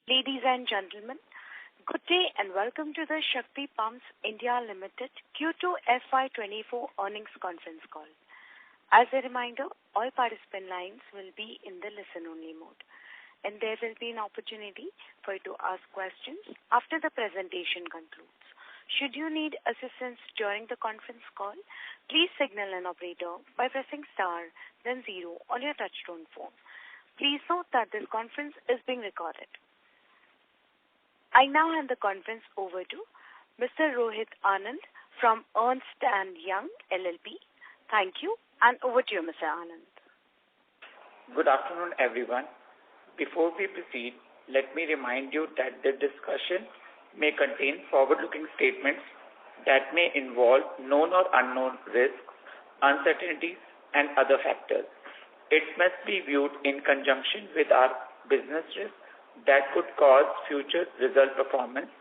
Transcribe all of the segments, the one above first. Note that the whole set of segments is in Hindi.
Ladies and gentlemen, good day and welcome to the Shakti Pumps India Limited Q2 FY24 earnings conference call. As a reminder, all participant lines will be in the listen-only mode, and there will be an opportunity for you to ask questions after the presentation concludes. Should you need assistance during the conference call, please signal an operator by pressing star, then 0 on your touchtone phone. Please note that this conference is being recorded. I now hand the conference over to Mr. Rohit Anand from Ernst & Young LLP. Thank you, and over to you, Mr. Anand. Good afternoon, everyone. Before we proceed, let me remind you that the discussion may contain forward-looking statements that may involve known or unknown risks, uncertainties, and other factors. It must be viewed in conjunction with our business risks that could cause future result performance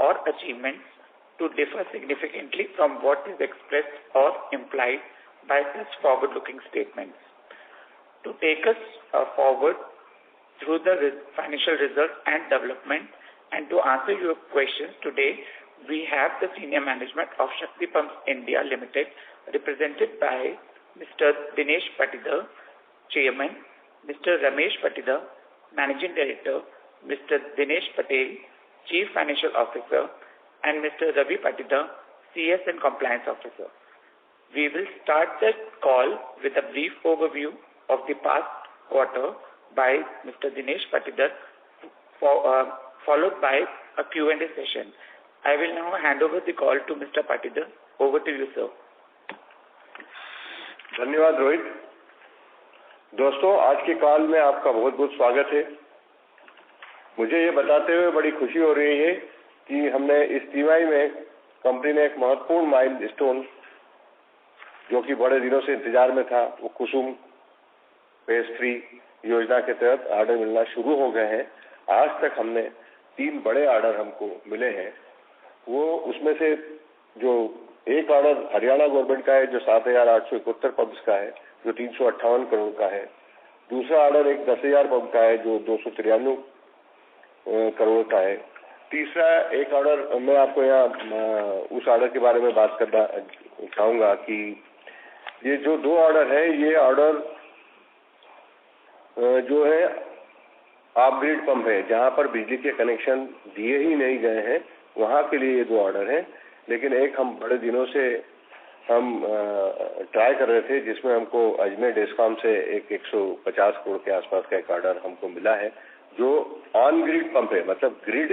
or achievements to differ significantly from what is expressed or implied by such forward-looking statements. To take us forward through the financial results and development and to answer your questions today, we have the senior management of Shakti Pumps India Limited represented by Mr. Dinesh Patidar, Chairman, Mr. Ramesh Patidar, Managing Director, Mr. Dinesh Patel, Chief Financial Officer, and Mr. Ravi Patidar, CS and Compliance Officer. We will start the call with a brief overview of the past quarter by Mr. Dinesh Patidar, followed by a Q&A session. I will now hand over the call to Mr. Patidar. Over to you, sir. धन्यवाद रोहित। दोस्तों, आज के कॉल में आपका बहुत बहुत स्वागत है। मुझे ये बताते हुए बड़ी खुशी हो रही है कि हमने इस तिमाही में कंपनी ने एक महत्वपूर्ण माइलस्टोन जो कि बड़े दिनों से इंतजार में था, वो कुसुम फेज 3 योजना के तहत ऑर्डर मिलना शुरू हो गए हैं। आज तक हमने 3 बड़े ऑर्डर हमको मिले हैं। वो उसमें से जो एक ऑर्डर हरियाणा गवर्नमेंट का है जो 7,871 पंप्स का है, जो 358 करोड़ का है। दूसरा ऑर्डर एक 10,000 पंप का है जो 293 करोड़ का है। तीसरा एक ऑर्डर मैं आपको यहाँ उस ऑर्डर के बारे में बात करना चाहूँगा कि ये जो 2 ऑर्डर है, ये ऑर्डर जो है अपग्रेड पंप है, जहाँ पर बिजली के कनेक्शन दिए ही नहीं गए हैं, वहाँ के लिए ये 2 ऑर्डर हैं। लेकिन एक हम बड़े दिनों से हम ट्राई कर रहे थे, जिसमें हमको अजमेर डिस्कॉम से एक 150 करोड़ के आसपास का एक ऑर्डर हमको मिला है, जो ऑन ग्रिड पंप है। मतलब ग्रिड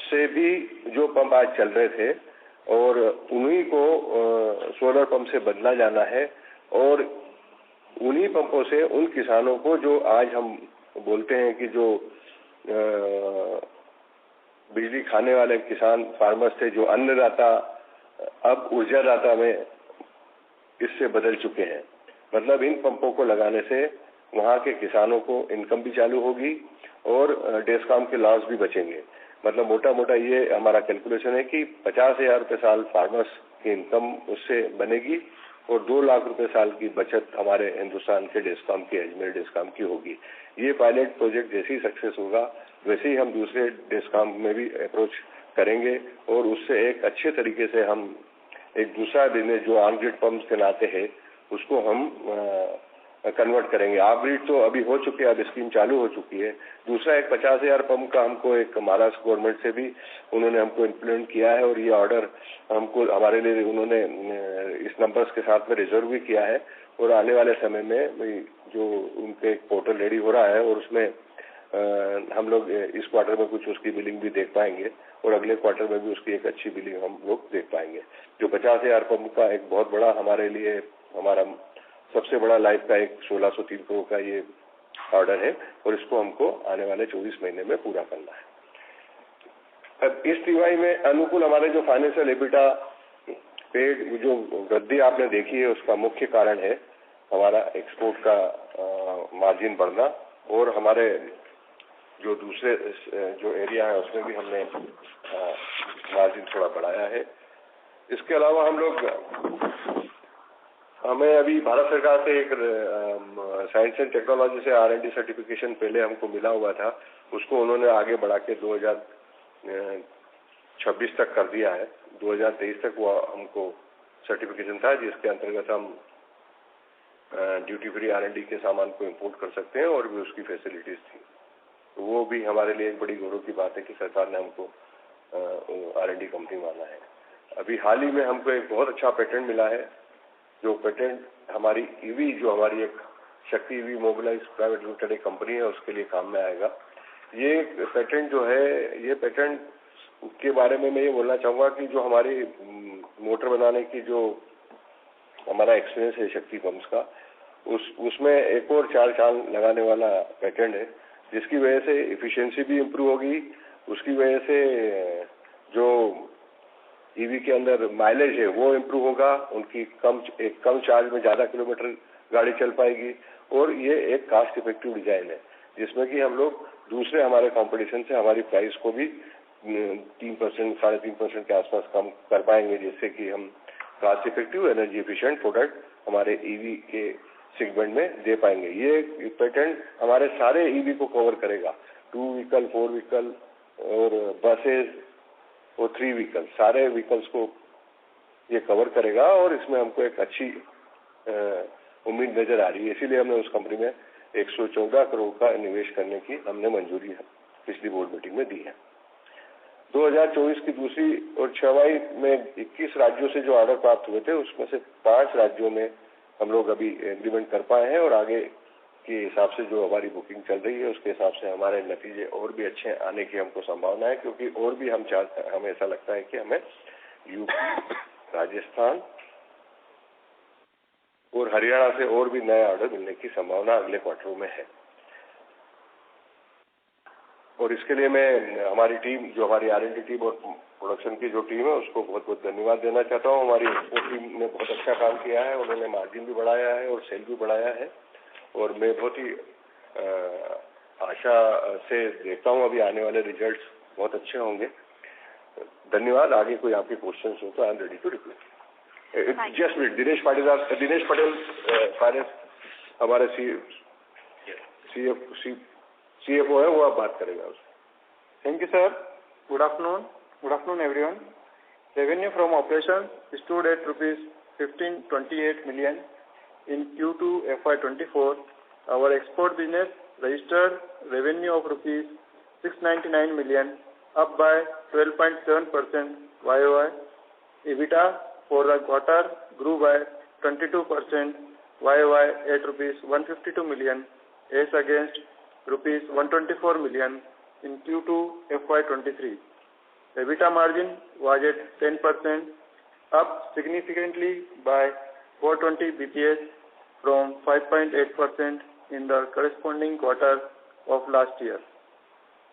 से भी जो पंप आज चल रहे थे और उन्हीं को सोलर पंप से बदला जाना है, और उन्हीं पंपों से उन किसानों को जो आज हम बोलते हैं कि जो बिजली खाने वाले किसान फार्मर्स थे, जो अन्नदाता अब ऊर्जादाता में इससे बदल चुके हैं। मतलब इन पंपों को लगाने से वहाँ के किसानों को इनकम भी चालू होगी और डिस्कॉम के लॉस भी बचेंगे। मतलब मोटा मोटा ये हमारा कैलकुलेशन है कि 50,000 रुपये साल फार्मर्स की इनकम उससे बनेगी और 2 लाख रुपए साल की बचत हमारे हिंदुस्तान के डिस्कॉम की, अजमेर डिस्कॉम की होगी। ये पायलट प्रोजेक्ट जैसे ही सक्सेस होगा, वैसे ही हम दूसरे डिस्कॉम में भी अप्रोच करेंगे और उससे एक अच्छे तरीके से हम एक दूसरा बिजनेस जो ऑन ग्रिड पंप के नाते है, उसको हम कन्वर्ट करेंगे। ऑफ ग्रिड तो अभी हो चुकी है, अब स्कीम चालू हो चुकी है। दूसरा एक 50,000 पंप का हमको एक महाराष्ट्र गवर्नमेंट से भी उन्होंने हमको इम्प्लीमेंट किया है, और ये ऑर्डर हमको हमारे लिए उन्होंने इस नंबर्स के साथ में रिजर्व भी किया है। और आने वाले समय में जो उनके एक पोर्टल रेडी हो रहा है और उसमें हम लोग इस क्वार्टर में कुछ उसकी बिलिंग भी देख पाएंगे और अगले क्वार्टर में भी उसकी एक अच्छी बिलिंग हम लोग देख पाएंगे। जो 50,000 पंप का एक बहुत बड़ा हमारे लिए, हमारा सबसे बड़ा लाइफ का एक 1603 करोड़ का ये ऑर्डर है, और इसको हमको आने वाले 24 महीने में पूरा करना है। अब इस तिमाही में अनुकूल हमारे जो फाइनेंशियल एबिटा पेड जो वृद्धि आपने देखी है, उसका मुख्य कारण है हमारा एक्सपोर्ट का मार्जिन बढ़ना, और हमारे जो दूसरे जो एरिया है उसमें भी हमने मार्जिन थोड़ा बढ़ाया है। इसके अलावा हमें अभी भारत सरकार से एक साइंस एंड टेक्नोलॉजी से R&D सर्टिफिकेशन पहले हमको मिला हुआ था, उसको उन्होंने आगे बढ़ा के 2026 तक कर दिया है। 2023 तक वो हमको सर्टिफिकेशन था जिसके अंतर्गत हम ड्यूटी फ्री R&D के सामान को इंपोर्ट कर सकते हैं और भी उसकी फैसिलिटीज थी। तो वो भी हमारे लिए एक बड़ी गौरव की बात है कि सरकार ने हमको R&D कंपनी माना है। अभी हाल ही में हमको एक बहुत अच्छा पेटेंट मिला है, जो पेटेंट हमारी ईवी, जो हमारी एक शक्ति ईवी मोबिलाइज प्राइवेट लिमिटेड एक कंपनी है, उसके लिए काम में आएगा। ये पेटेंट जो है, ये पेटेंट के बारे में मैं ये बोलना चाहूँगा कि जो हमारी मोटर बनाने की जो हमारा एक्सपीरियंस है शक्ति पंप्स का, उसमें एक और 4 चांद लगाने वाला पेटेंट है, जिसकी वजह से एफिशिएंसी भी इम्प्रूव होगी। उसकी वजह से जो ईवी के अंदर माइलेज है वो इम्प्रूव होगा, उनकी कम चार्ज में ज़्यादा किलोमीटर गाड़ी चल पाएगी। और ये एक कास्ट इफेक्टिव डिजाइन है, जिसमें कि हम लोग दूसरे हमारे कंपटीशन से हमारी प्राइस को भी 3%, 3.5% के आसपास कम कर पाएंगे, जिससे कि हम cost effective energy efficient product हमारे ईवी के सेगमेंट में दे पाएंगे। ये पेटेंट हमारे सारे ईवी को कवर करेगा, 2 व्हीकल, 4 व्हीकल और बसेस और 3 व्हीकल, सारे व्हीकल्स को ये कवर करेगा। और इसमें हमको एक अच्छी उम्मीद नजर आ रही है, इसीलिए हमने उस कंपनी में 114 करोड़ का निवेश करने की हमने मंजूरी पिछली बोर्ड मीटिंग में दी है। 2024 की दूसरी और छमाही में 21 राज्यों से जो ऑर्डर प्राप्त हुए थे, उसमें से 5 राज्यों में हम लोग अभी एग्रीमेंट कर पाए हैं और आगे के हिसाब से जो हमारी बुकिंग चल रही है उसके हिसाब से हमारे नतीजे और भी अच्छे आने की हमको संभावना है, क्योंकि और भी हमें ऐसा लगता है कि हमें यूपी, राजस्थान और हरियाणा से और भी नए ऑर्डर मिलने की संभावना अगले क्वार्टरों में है। और इसके लिए मैं हमारी टीम, जो हमारी R&D टीम और प्रोडक्शन की जो टीम है, उसको बहुत बहुत धन्यवाद देना चाहता हूँ। हमारी एक्सपोर्ट टीम ने बहुत अच्छा काम किया है, उन्होंने मार्जिन भी बढ़ाया है और सेल भी बढ़ाया है, और मैं बहुत ही आशा से देखता हूँ अभी आने वाले रिजल्ट्स बहुत अच्छे होंगे। धन्यवाद। आगे कोई आपके क्वेश्चन हो तो I am ready to reply. Just minute, Dinesh Patel finance हमारे CFO है, वो आप बात करेगा उससे। Thank you sir. Good afternoon everyone. Revenue from operations stood at rupees 1528 million in Q2 FY24. Our export business registered revenue of rupees 699 million, up by 12.7% YOY. EBITDA for the quarter grew by 22% YOY at rupees 152 million as against rupees 124 million in Q2 FY23. EBITDA margin was at 10%, up significantly by 420 bps from 5.8% in the corresponding quarter of last year.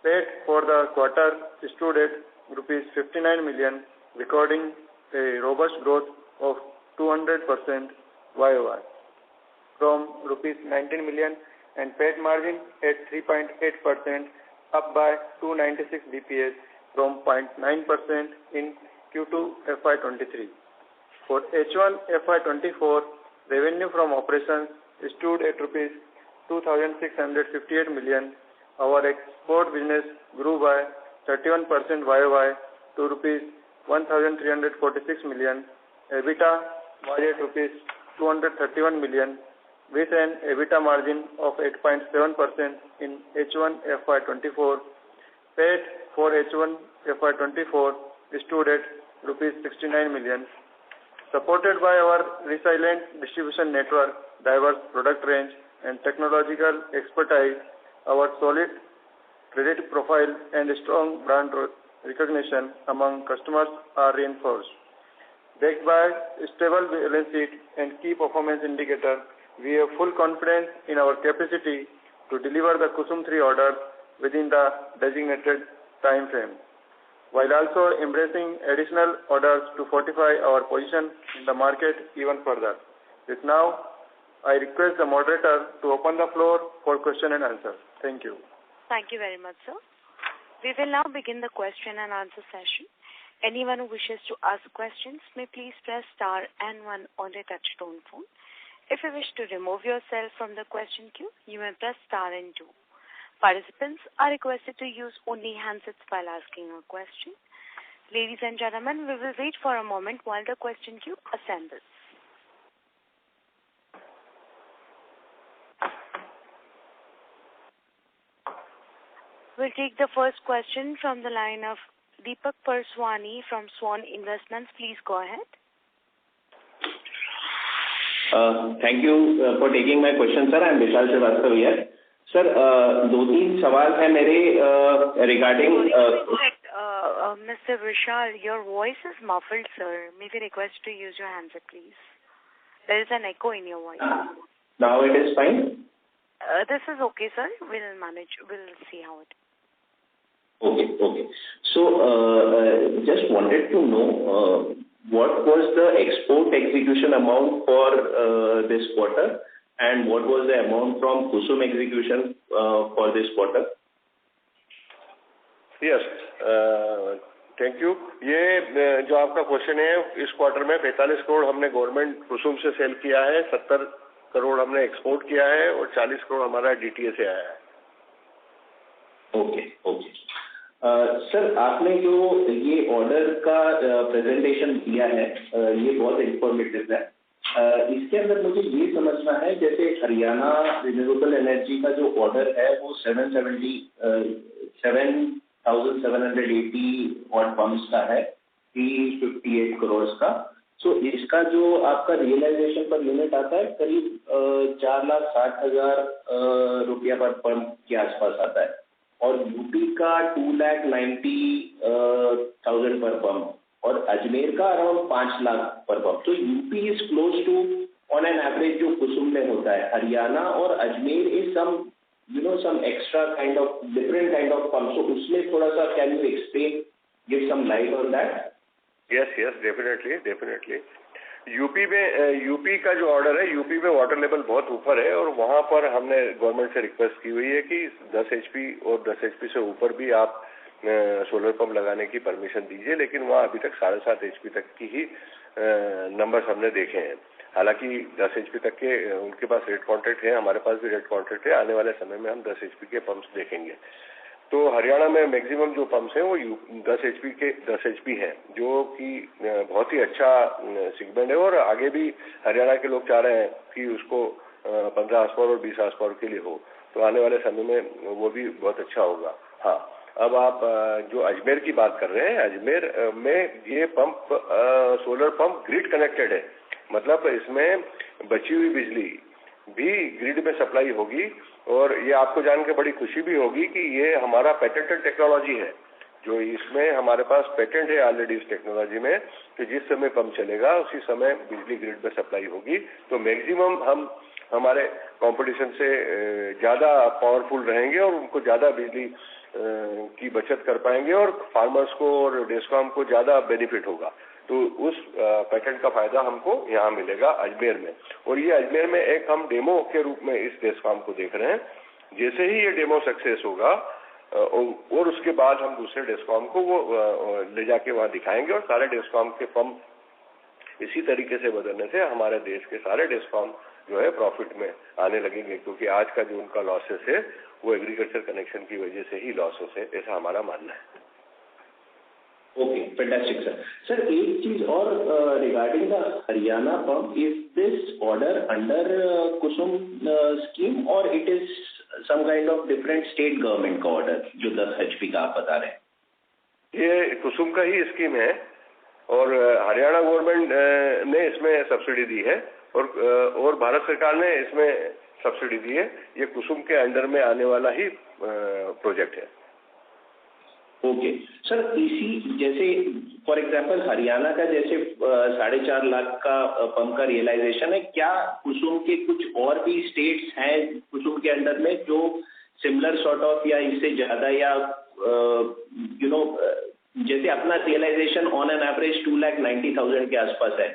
PAT for the quarter stood at rupees 59 million, recording a robust growth of 200% YOY from rupees 19 million, and PAT margin at 3.8%, up by 296 bps from 0.9% in Q2 FY23. For H1 FY24, revenue from operations stood at rupees 2,658 million. Our export business grew by 31% YOY to rupees 1,346 million. EBITDA was at rupees 231 million, with an EBITDA margin of 8.7% in H1 FY24. PAT for H1 FY24 stood at rupees 69 million. Supported by our resilient distribution network, diverse product range, and technological expertise, our solid credit profile and strong brand recognition among customers are reinforced. Backed by a stable balance sheet and key performance indicators, we have full confidence in our capacity to deliver the KUSUM 3 orders within the designated time frame, while also embracing additional orders to fortify our position in the market even further. With now, I request the moderator to open the floor for question and answer. Thank you. Thank you very much, sir. We will now begin the question and answer session. Anyone who wishes to ask questions may please press star and 1 on their touch-tone phone. If you wish to remove yourself from the question queue, you may press star and 2. Participants are requested to use only handsets while asking a question. Ladies and gentlemen, we will wait for a moment while the question queue assembles. We'll take the first question from the line of Deepak Purswani from Swan Investments. Please go ahead. Thank you for taking my question, sir. I'm Vishal Srivastava here. Sir, दो तीन सवाल है मेरे regarding. Mr. Vishal, your voice is muffled, sir. May we request to use your handset, please? There is an echo in your voice. Now it is fine? This is okay, sir. We'll manage. We'll see how it. Okay. So, just wanted to know what was the export execution amount for this quarter and what was the amount from Kusum execution for this quarter? Yes, thank you. ये जो आपका क्वेश्चन है, इस क्वार्टर में 45 करोड़ हमने गवर्नमेंट कुसुम से सेल किया है, 70 करोड़ हमने एक्सपोर्ट किया है और 40 करोड़ हमारा डीटीए से आया है। ओके। सर, आपने जो ये ऑर्डर का प्रेजेंटेशन दिया है, ये बहुत इंफॉर्मेटिव है। इसके अंदर मुझे ये समझना है, जैसे हरियाणा रिन्यूएबल एनर्जी का जो ऑर्डर है वो 7,780 ऑड पंप्स का है, 358 करोड़ का। सो इसका जो आपका रियलाइजेशन पर यूनिट आता है करीब 4,60,000 रुपया पर पंप के आसपास आता है और यूपी का 2,90,000 पर पंप और अजमेर का अराउंड 5 लाख पर पंप। तो UP is close to on an average जो कुसुम में होता है। हरियाणा और Ajmer is some extra kind of different kind of pump. So उसमें थोड़ा सा can you explain, give some light on that? Yes, definitely. UP का जो ऑर्डर है, यूपी में वाटर लेवल बहुत ऊपर है और वहां पर हमने गवर्नमेंट से रिक्वेस्ट की हुई है कि 10 HP और 10 HP से ऊपर भी आप सोलर पंप लगाने की परमिशन दीजिए, लेकिन वहां अभी तक 7.5 HP तक की ही नंबर्स हमने देखे हैं। हालांकि 10 HP तक के उनके पास रेट कॉन्ट्रैक्ट है, हमारे पास भी रेट कॉन्ट्रैक्ट है। आने वाले समय में हम 10 HP के पंप्स देखेंगे। तो हरियाणा में मैक्सिमम जो पंप्स हैं वो 10 HP हैं, जो कि बहुत ही अच्छा सेगमेंट है और आगे भी हरियाणा के लोग चाह रहे हैं कि उसको 15 HP और 20 HP के लिए हो, तो आने वाले समय में वो भी बहुत अच्छा होगा। हाँ, अब आप जो अजमेर की बात कर रहे हैं, अजमेर में ये pump solar pump grid connected है, मतलब इसमें बची हुई बिजली भी ग्रिड में सप्लाई होगी और ये आपको जान के बड़ी खुशी भी होगी कि ये हमारा पेटेंटेड टेक्नोलॉजी है, जो इसमें हमारे पास पेटेंट है ऑलरेडी इस टेक्नोलॉजी में कि जिस समय पंप चलेगा उसी समय बिजली ग्रिड में सप्लाई होगी। तो मैक्सिमम हम हमारे कंपटीशन से ज़्यादा पावरफुल रहेंगे और उनको ज़्यादा बिजली की बचत कर पाएंगे और फार्मर्स को और डिस्कॉम को ज़्यादा बेनिफिट होगा। तो उस पैटेंट का फायदा हमको यहाँ मिलेगा अजमेर में। और ये अजमेर में एक हम डेमो के रूप में इस डेस्कॉम को देख रहे हैं। जैसे ही ये डेमो सक्सेस होगा और उसके बाद हम दूसरे डेस्कॉम को वो ले जाके वहाँ दिखाएंगे और सारे डेस्कॉम के पंप इसी तरीके से बदलने से हमारे देश के सारे डेस्कॉम जो है प्रॉफिट में आने लगेंगे, क्योंकि आज का जो उनका लॉसेस है वो एग्रीकल्चर कनेक्शन की वजह से ही लॉसेस है, ऐसा हमारा मानना है। Okay, fantastic sir. सर, एक चीज और regarding the Haryana pump, is this order under Kusum scheme और it is some kind of different state government का ऑर्डर जो 10 HP का आप बता रहे हैं? ये कुसुम का ही स्कीम है और हरियाणा गवर्नमेंट ने इसमें सब्सिडी दी है और भारत सरकार ने इसमें सब्सिडी दी है। ये कुसुम के अंडर में आने वाला ही प्रोजेक्ट है। ओके सर, इसी जैसे फॉर एग्जांपल हरियाणा का जैसे 4.5 लाख का पंप का रियलाइजेशन है, क्या कुसुम के कुछ और भी स्टेट्स हैं कुसुम के अंडर में जो सिमिलर सॉर्ट ऑफ या इससे ज्यादा या जैसे अपना रियलाइजेशन ऑन एन एवरेज 2,90,000 के आसपास है,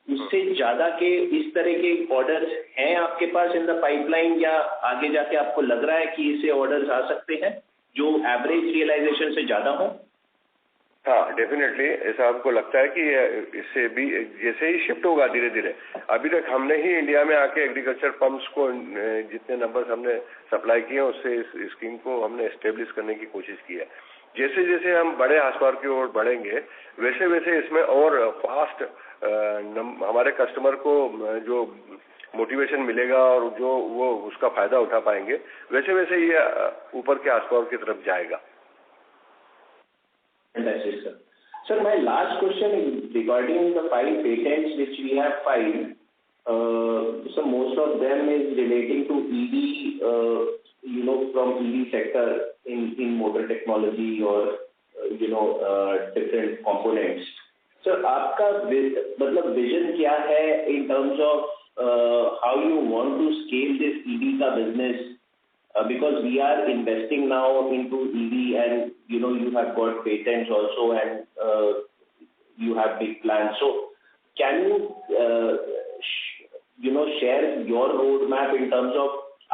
उससे ज्यादा के इस तरह के ऑर्डर्स हैं आपके पास इन द पाइपलाइन, या आगे जाके आपको लग रहा है कि इससे ऑर्डर्स आ सकते हैं जो एवरेज रियलाइजेशन से ज्यादा हो? हाँ, डेफिनेटली ऐसा हमको लगता है कि इससे भी जैसे ही शिफ्ट होगा धीरे धीरे। अभी तक हमने ही इंडिया में आके एग्रीकल्चर पंप्स को जितने नंबर्स हमने सप्लाई किए उससे इस स्कीम को हमने एस्टेब्लिश करने की कोशिश की है। जैसे जैसे हम बड़े हाउसपावर की ओर बढ़ेंगे वैसे वैसे इसमें और फास्ट हमारे कस्टमर को जो मोटिवेशन मिलेगा और जो वो उसका फायदा उठा पाएंगे वैसे वैसे ये ऊपर के हाउसपावर की तरफ जाएगा। Fantastic, sir. Sir, my last question is regarding the 5 patents which we have filed. So most of them is relating to EV, from EV sector in motor technology or, different components. Sir, आपका मतलब vision क्या है in terms of how you want to scale this EV का business? Because we are investing now into EV and you have got patents also and you have big plans. So can you share your roadmap in terms of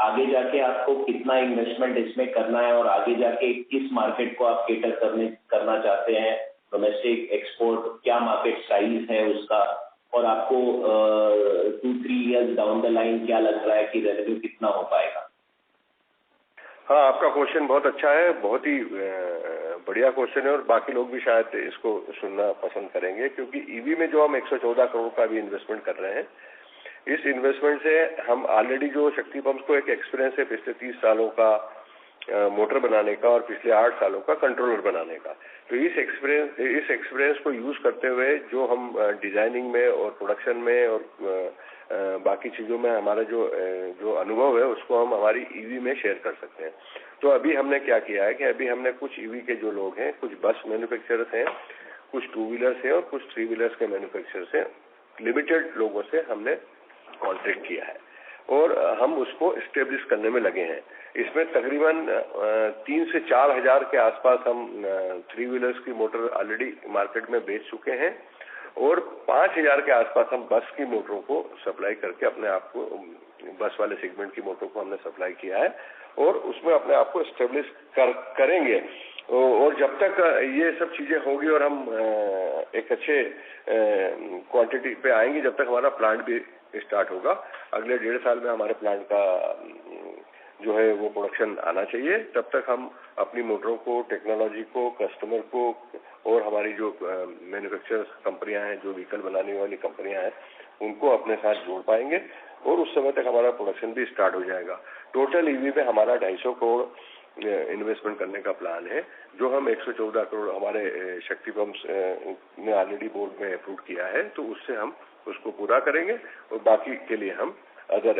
आगे जाके आपको कितना इन्वेस्टमेंट इसमें करना है और आगे जाके किस मार्केट को आप केटर करना चाहते हैं, डोमेस्टिक एक्सपोर्ट, क्या मार्केट साइज है उसका और आपको 2-3 years डाउन द लाइन क्या लग रहा है कि रेवेन्यू कितना हो पाएगा? हाँ, आपका क्वेश्चन बहुत अच्छा है, बहुत ही बढ़िया क्वेश्चन है और बाकी लोग भी शायद इसको सुनना पसंद करेंगे क्योंकि ईवी में जो हम 114 करोड़ का भी इन्वेस्टमेंट कर रहे हैं, इस इन्वेस्टमेंट से हम ऑलरेडी जो शक्ति पंप्स को एक एक्सपीरियंस है पिछले 30 सालों का मोटर बनाने का और पिछले 8 सालों का कंट्रोलर बनाने का, तो इस एक्सपीरियंस को यूज करते हुए जो हम डिजाइनिंग में और प्रोडक्शन में और बाकी चीजों में हमारा जो अनुभव है उसको हम हमारी ईवी में शेयर कर सकते हैं। तो अभी हमने क्या किया है कि अभी हमने कुछ ईवी के जो लोग हैं, कुछ बस मैन्युफैक्चरर्स हैं, कुछ 2 व्हीलर्स हैं और कुछ 3 व्हीलर्स के मैन्युफैक्चरर्स हैं, लिमिटेड लोगों से हमने कॉन्ट्रैक्ट किया है और हम उसको एस्टेब्लिश करने में लगे हैं। इसमें तकरीबन 3 से 4 हजार के आसपास हम 3 व्हीलर्स की मोटर ऑलरेडी मार्केट में बेच चुके हैं और 5,000 के आसपास हम बस की मोटरों को सप्लाई करके अपने आप को बस वाले सेगमेंट की मोटरों को हमने सप्लाई किया है और उसमें अपने आप को एस्टेब्लिश करेंगे। और जब तक ये सब चीजें होगी और हम एक अच्छे क्वांटिटी पे आएंगे, जब तक हमारा प्लांट भी स्टार्ट होगा, अगले 1.5 साल में हमारे प्लांट का जो है वो प्रोडक्शन आना चाहिए, तब तक हम अपनी मोटरों को, टेक्नोलॉजी को, कस्टमर को और हमारी जो मैन्युफैक्चर कंपनियां हैं, जो व्हीकल बनाने वाली कंपनियां हैं, उनको अपने साथ जोड़ पाएंगे और उस समय तक हमारा प्रोडक्शन भी स्टार्ट हो जाएगा। टोटल ईवी में हमारा 250 करोड़ इन्वेस्टमेंट करने का प्लान है, जो हम 114 करोड़ हमारे शक्ति पंप्स ने ऑलरेडी बोर्ड में अप्रूव किया है, तो उससे हम उसको पूरा करेंगे और बाकी के लिए हम अगर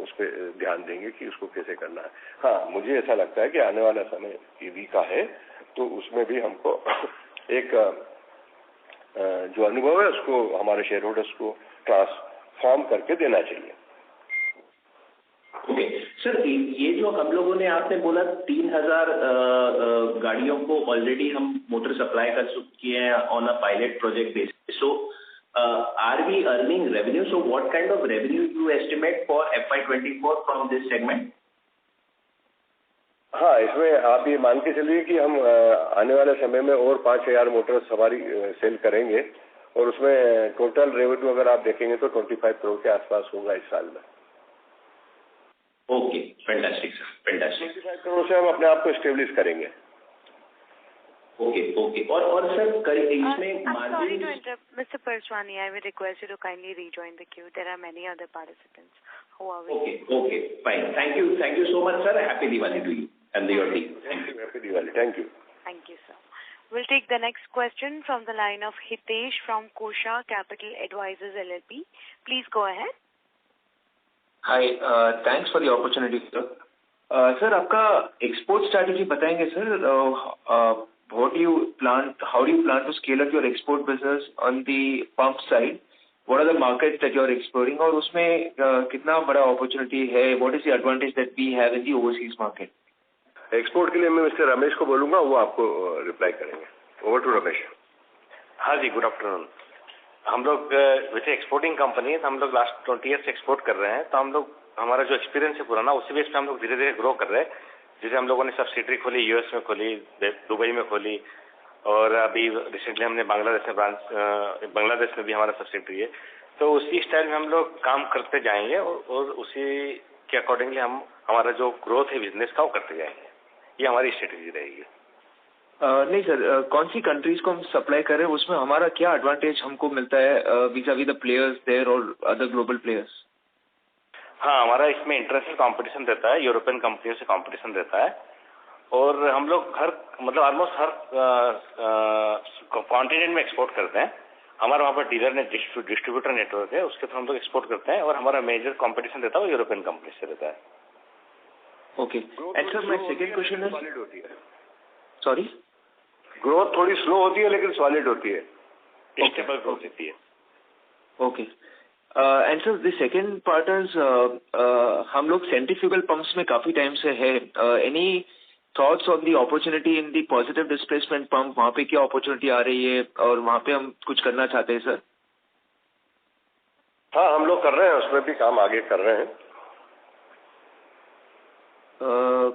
उस पर ध्यान देंगे कि उसको कैसे करना है। हाँ, मुझे ऐसा लगता है कि आने वाला समय ईवी का है, तो उसमें भी हमको एक जो अनुभव है उसको हमारे शेयर होल्डर्स को ट्रांसफॉर्म करके देना चाहिए। ओके सर, ये जो हम लोगों ने आपने बोला 3,000 गाड़ियों को ऑलरेडी हम मोटर सप्लाई कर चुके हैं on a pilot project basis, so are we earning revenue? So what kind of revenue you estimate for FY24 from this segment? हाँ, इसमें आप ये मान के चलिए कि हम आने वाले समय में और 5,000 मोटर्स हमारी सेल करेंगे और उसमें टोटल रेवेन्यू अगर आप देखेंगे तो 25 करोड़ के आसपास होगा इस साल में। Okay, fantastic sir, fantastic. 25 crore से हम अपने आप को एस्टेब्लिश करेंगे। ओके ओके, और सर इसमें sorry to interrupt, Mr. Perswani, I will request you to kindly rejoin the queue. There are many other participants who are waiting. Okay, fine. Thank you so much, sir. Happy Diwali to you and your team. Thank you. Happy Diwali. Thank you. Thank you, sir. We'll take the next question from the line of Hitesh from Kosha Capital Advisors LLP. Please go ahead. Hi, thanks for the opportunity, sir. Sir, आपका export strategy बताएंगे sir? How do you plan to scale up your export business on the pump side? What are the markets that you are exploring और उसमें कितना बड़ा opportunity है? What is the advantage that we have in the overseas market? Export के लिए मैं मिस्टर रमेश को बोलूंगा, वो आपको रिप्लाई करेंगे। Over to Ramesh. हाँ जी, गुड आफ्टरनून। हम लोग वैसे एक्सपोर्टिंग कंपनी है, तो हम लोग लास्ट 20 ईयर से एक्सपोर्ट कर रहे हैं, तो हम लोग हमारा जो एक्सपीरियंस है पुराना, उसी बेस पे हम लोग धीरे धीरे ग्रो कर रहे हैं। जैसे हम लोगों ने सब्सिडरी खोली, यूएस में खोली, दुबई में खोली, और अभी रिसेंटली हमने बांग्लादेश में भी हमारा सब्सिडरी है, तो उसी स्टाइल में हम लोग काम करते जाएंगे और उसी के अकॉर्डिंगली हम हमारा जो ग्रोथ है बिजनेस का वो करते जाएंगे। ये हमारी स्ट्रेटेजी रहेगी। नहीं सर, कौन सी कंट्रीज को हम सप्लाई कर रहे हैं, उसमें हमारा क्या एडवांटेज हमको मिलता है vis-a-vis द प्लेयर्स देयर और अदर ग्लोबल प्लेयर्स? हाँ, हमारा इसमें इंटरनेशनल कंपटीशन रहता है, यूरोपियन कंपनियों से कंपटीशन रहता है, और हम लोग ऑलमोस्ट हर कॉन्टिनेंट में एक्सपोर्ट करते हैं। हमारा वहाँ पर डीलर ने डिस्ट्रीब्यूटर नेटवर्क है, उसके थ्रू हम लोग एक्सपोर्ट करते हैं, और हमारा मेजर कंपटीशन रहता है वो यूरोपियन कंपनी से रहता है। Okay, and sir my second question is, solid होती है। सॉरी, ग्रोथ थोड़ी स्लो होती है लेकिन सॉलिड होती है, स्टेबल ग्रोथ होती है। Okay, and sir the second part is, हम लोग सेंट्रीफ्यूगल पंप्स में काफी टाइम से है, any thoughts on the opportunity in the positive displacement pump, वहाँ पे क्या अपॉर्चुनिटी आ रही है और वहाँ पे हम कुछ करना चाहते हैं सर? हाँ, हम लोग कर रहे हैं, उसमें भी काम आगे कर रहे हैं।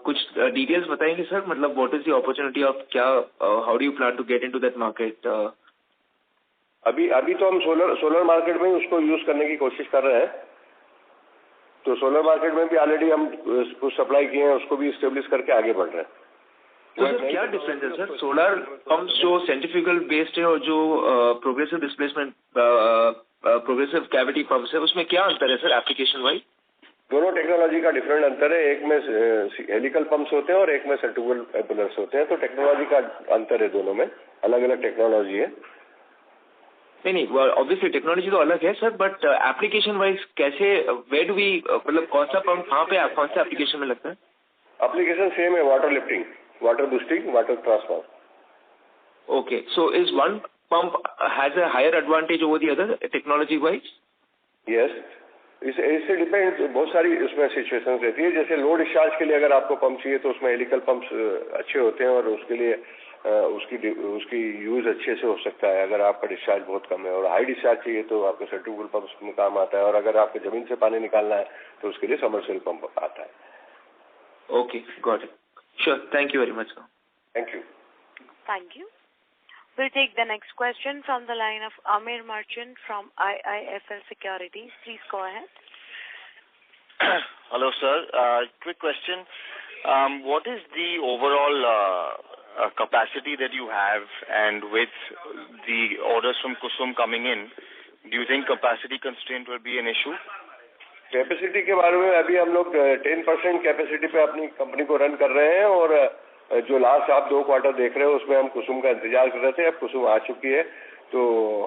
कुछ डिटेल्स बताएंगे सर, मतलब what is the opportunity of, क्या how do you plan to get into that market? अभी तो हम सोलर मार्केट में ही उसको यूज करने की कोशिश कर रहे हैं, तो सोलर मार्केट में भी ऑलरेडी हम कुछ सप्लाई किए हैं, उसको भी स्टेब्लिश करके आगे बढ़ रहे हैं। तो सर क्या डिफरेंस है सर, सोलर पंप्स जो सेंट्रीफ्यूगल बेस्ड है और जो progressive displacement progressive cavity pumps है, उसमें क्या अंतर है सर एप्लीकेशन वाइज? दोनों टेक्नोलॉजी का डिफरेंट अंतर है, एक में हेलिकल पंप्स होते हैं और एक में सेंट्रीफ्यूगल प्रोपेलर्स होते हैं, तो टेक्नोलॉजी का अंतर है, दोनों में अलग अलग टेक्नोलॉजी है। नहीं, ऑब्वियसली टेक्नोलॉजी तो अलग है सर, बट एप्लीकेशन वाइज कैसे, वेयर डू वी, मतलब कौन सा पंप कहाँ पे कौन सा एप्लीकेशन में लगता है? एप्लीकेशन सेम है, water lifting, water boosting, water transfer. Okay, so is one pump has a higher advantage over the other technology wise? Yes, इससे डिपेंड, बहुत सारी उसमें सिचुएशंस रहती है। जैसे लो डिस्चार्ज के लिए अगर आपको पंप चाहिए तो उसमें हेलिकल पंप्स अच्छे होते हैं और उसके लिए उसकी यूज अच्छे से हो सकता है अगर आपका डिस्चार्ज बहुत कम है, और हाई डिस्चार्ज चाहिए तो आपको सेंट्रीफ्यूगल पंप्स में काम आता है, और अगर आपको जमीन से पानी निकालना है तो उसके लिए सबमर्सिबल पंप आता है। Okay, got it, sure, thank you very much sir. Thank you. Thank you. We'll take the next question from the line of Amir Merchant from IIFL Securities. Please go ahead. Hello, sir. Quick question. What is the overall capacity that you have, and with the orders from Kusum coming in, do you think capacity constraint will be an issue? Capacity के बारे में अभी हम लोग 10% कैपेसिटी पे अपनी कंपनी को रन कर रहे हैं, और जो लास्ट आप 2 क्वार्टर देख रहे हो उसमें हम कुसुम का इंतजार कर रहे थे, अब कुसुम आ चुकी है, तो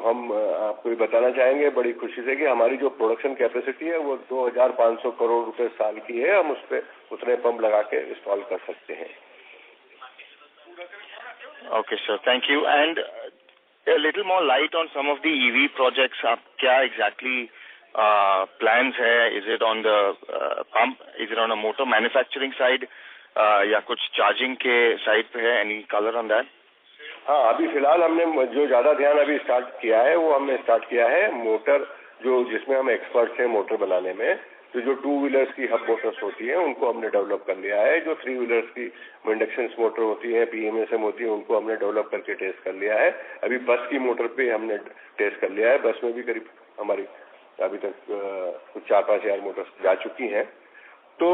हम आपको बताना चाहेंगे बड़ी खुशी से कि हमारी जो प्रोडक्शन कैपेसिटी है वो 2500 करोड़ रुपए साल की है। हम उस पर उतने पंप लगा के इंस्टॉल कर सकते हैं। Okay, sir. Thank you. And a little more light on some of the EV projects. आप क्या exactly plans है? Is it on the pump? Is it on a motor manufacturing side? या कुछ चार्जिंग के साइड पे है? Any color on that? हाँ, अभी फिलहाल हमने जो ज्यादा ध्यान अभी स्टार्ट किया है वो हमने स्टार्ट किया है मोटर, जो जिसमें हम एक्सपर्ट हैं मोटर बनाने में, तो जो 2 व्हीलर्स की हब मोटर्स होती हैं उनको हमने डेवलप कर लिया है। जो 3 व्हीलर्स की इंडक्शन मोटर होती है, PMSM होती है, उनको हमने डेवलप करके टेस्ट कर लिया है। अभी बस की मोटर पे हमने टेस्ट कर लिया है। बस में भी करीब हमारी अभी तक कुछ 4-5 हजार मोटर्स जा चुकी हैं। तो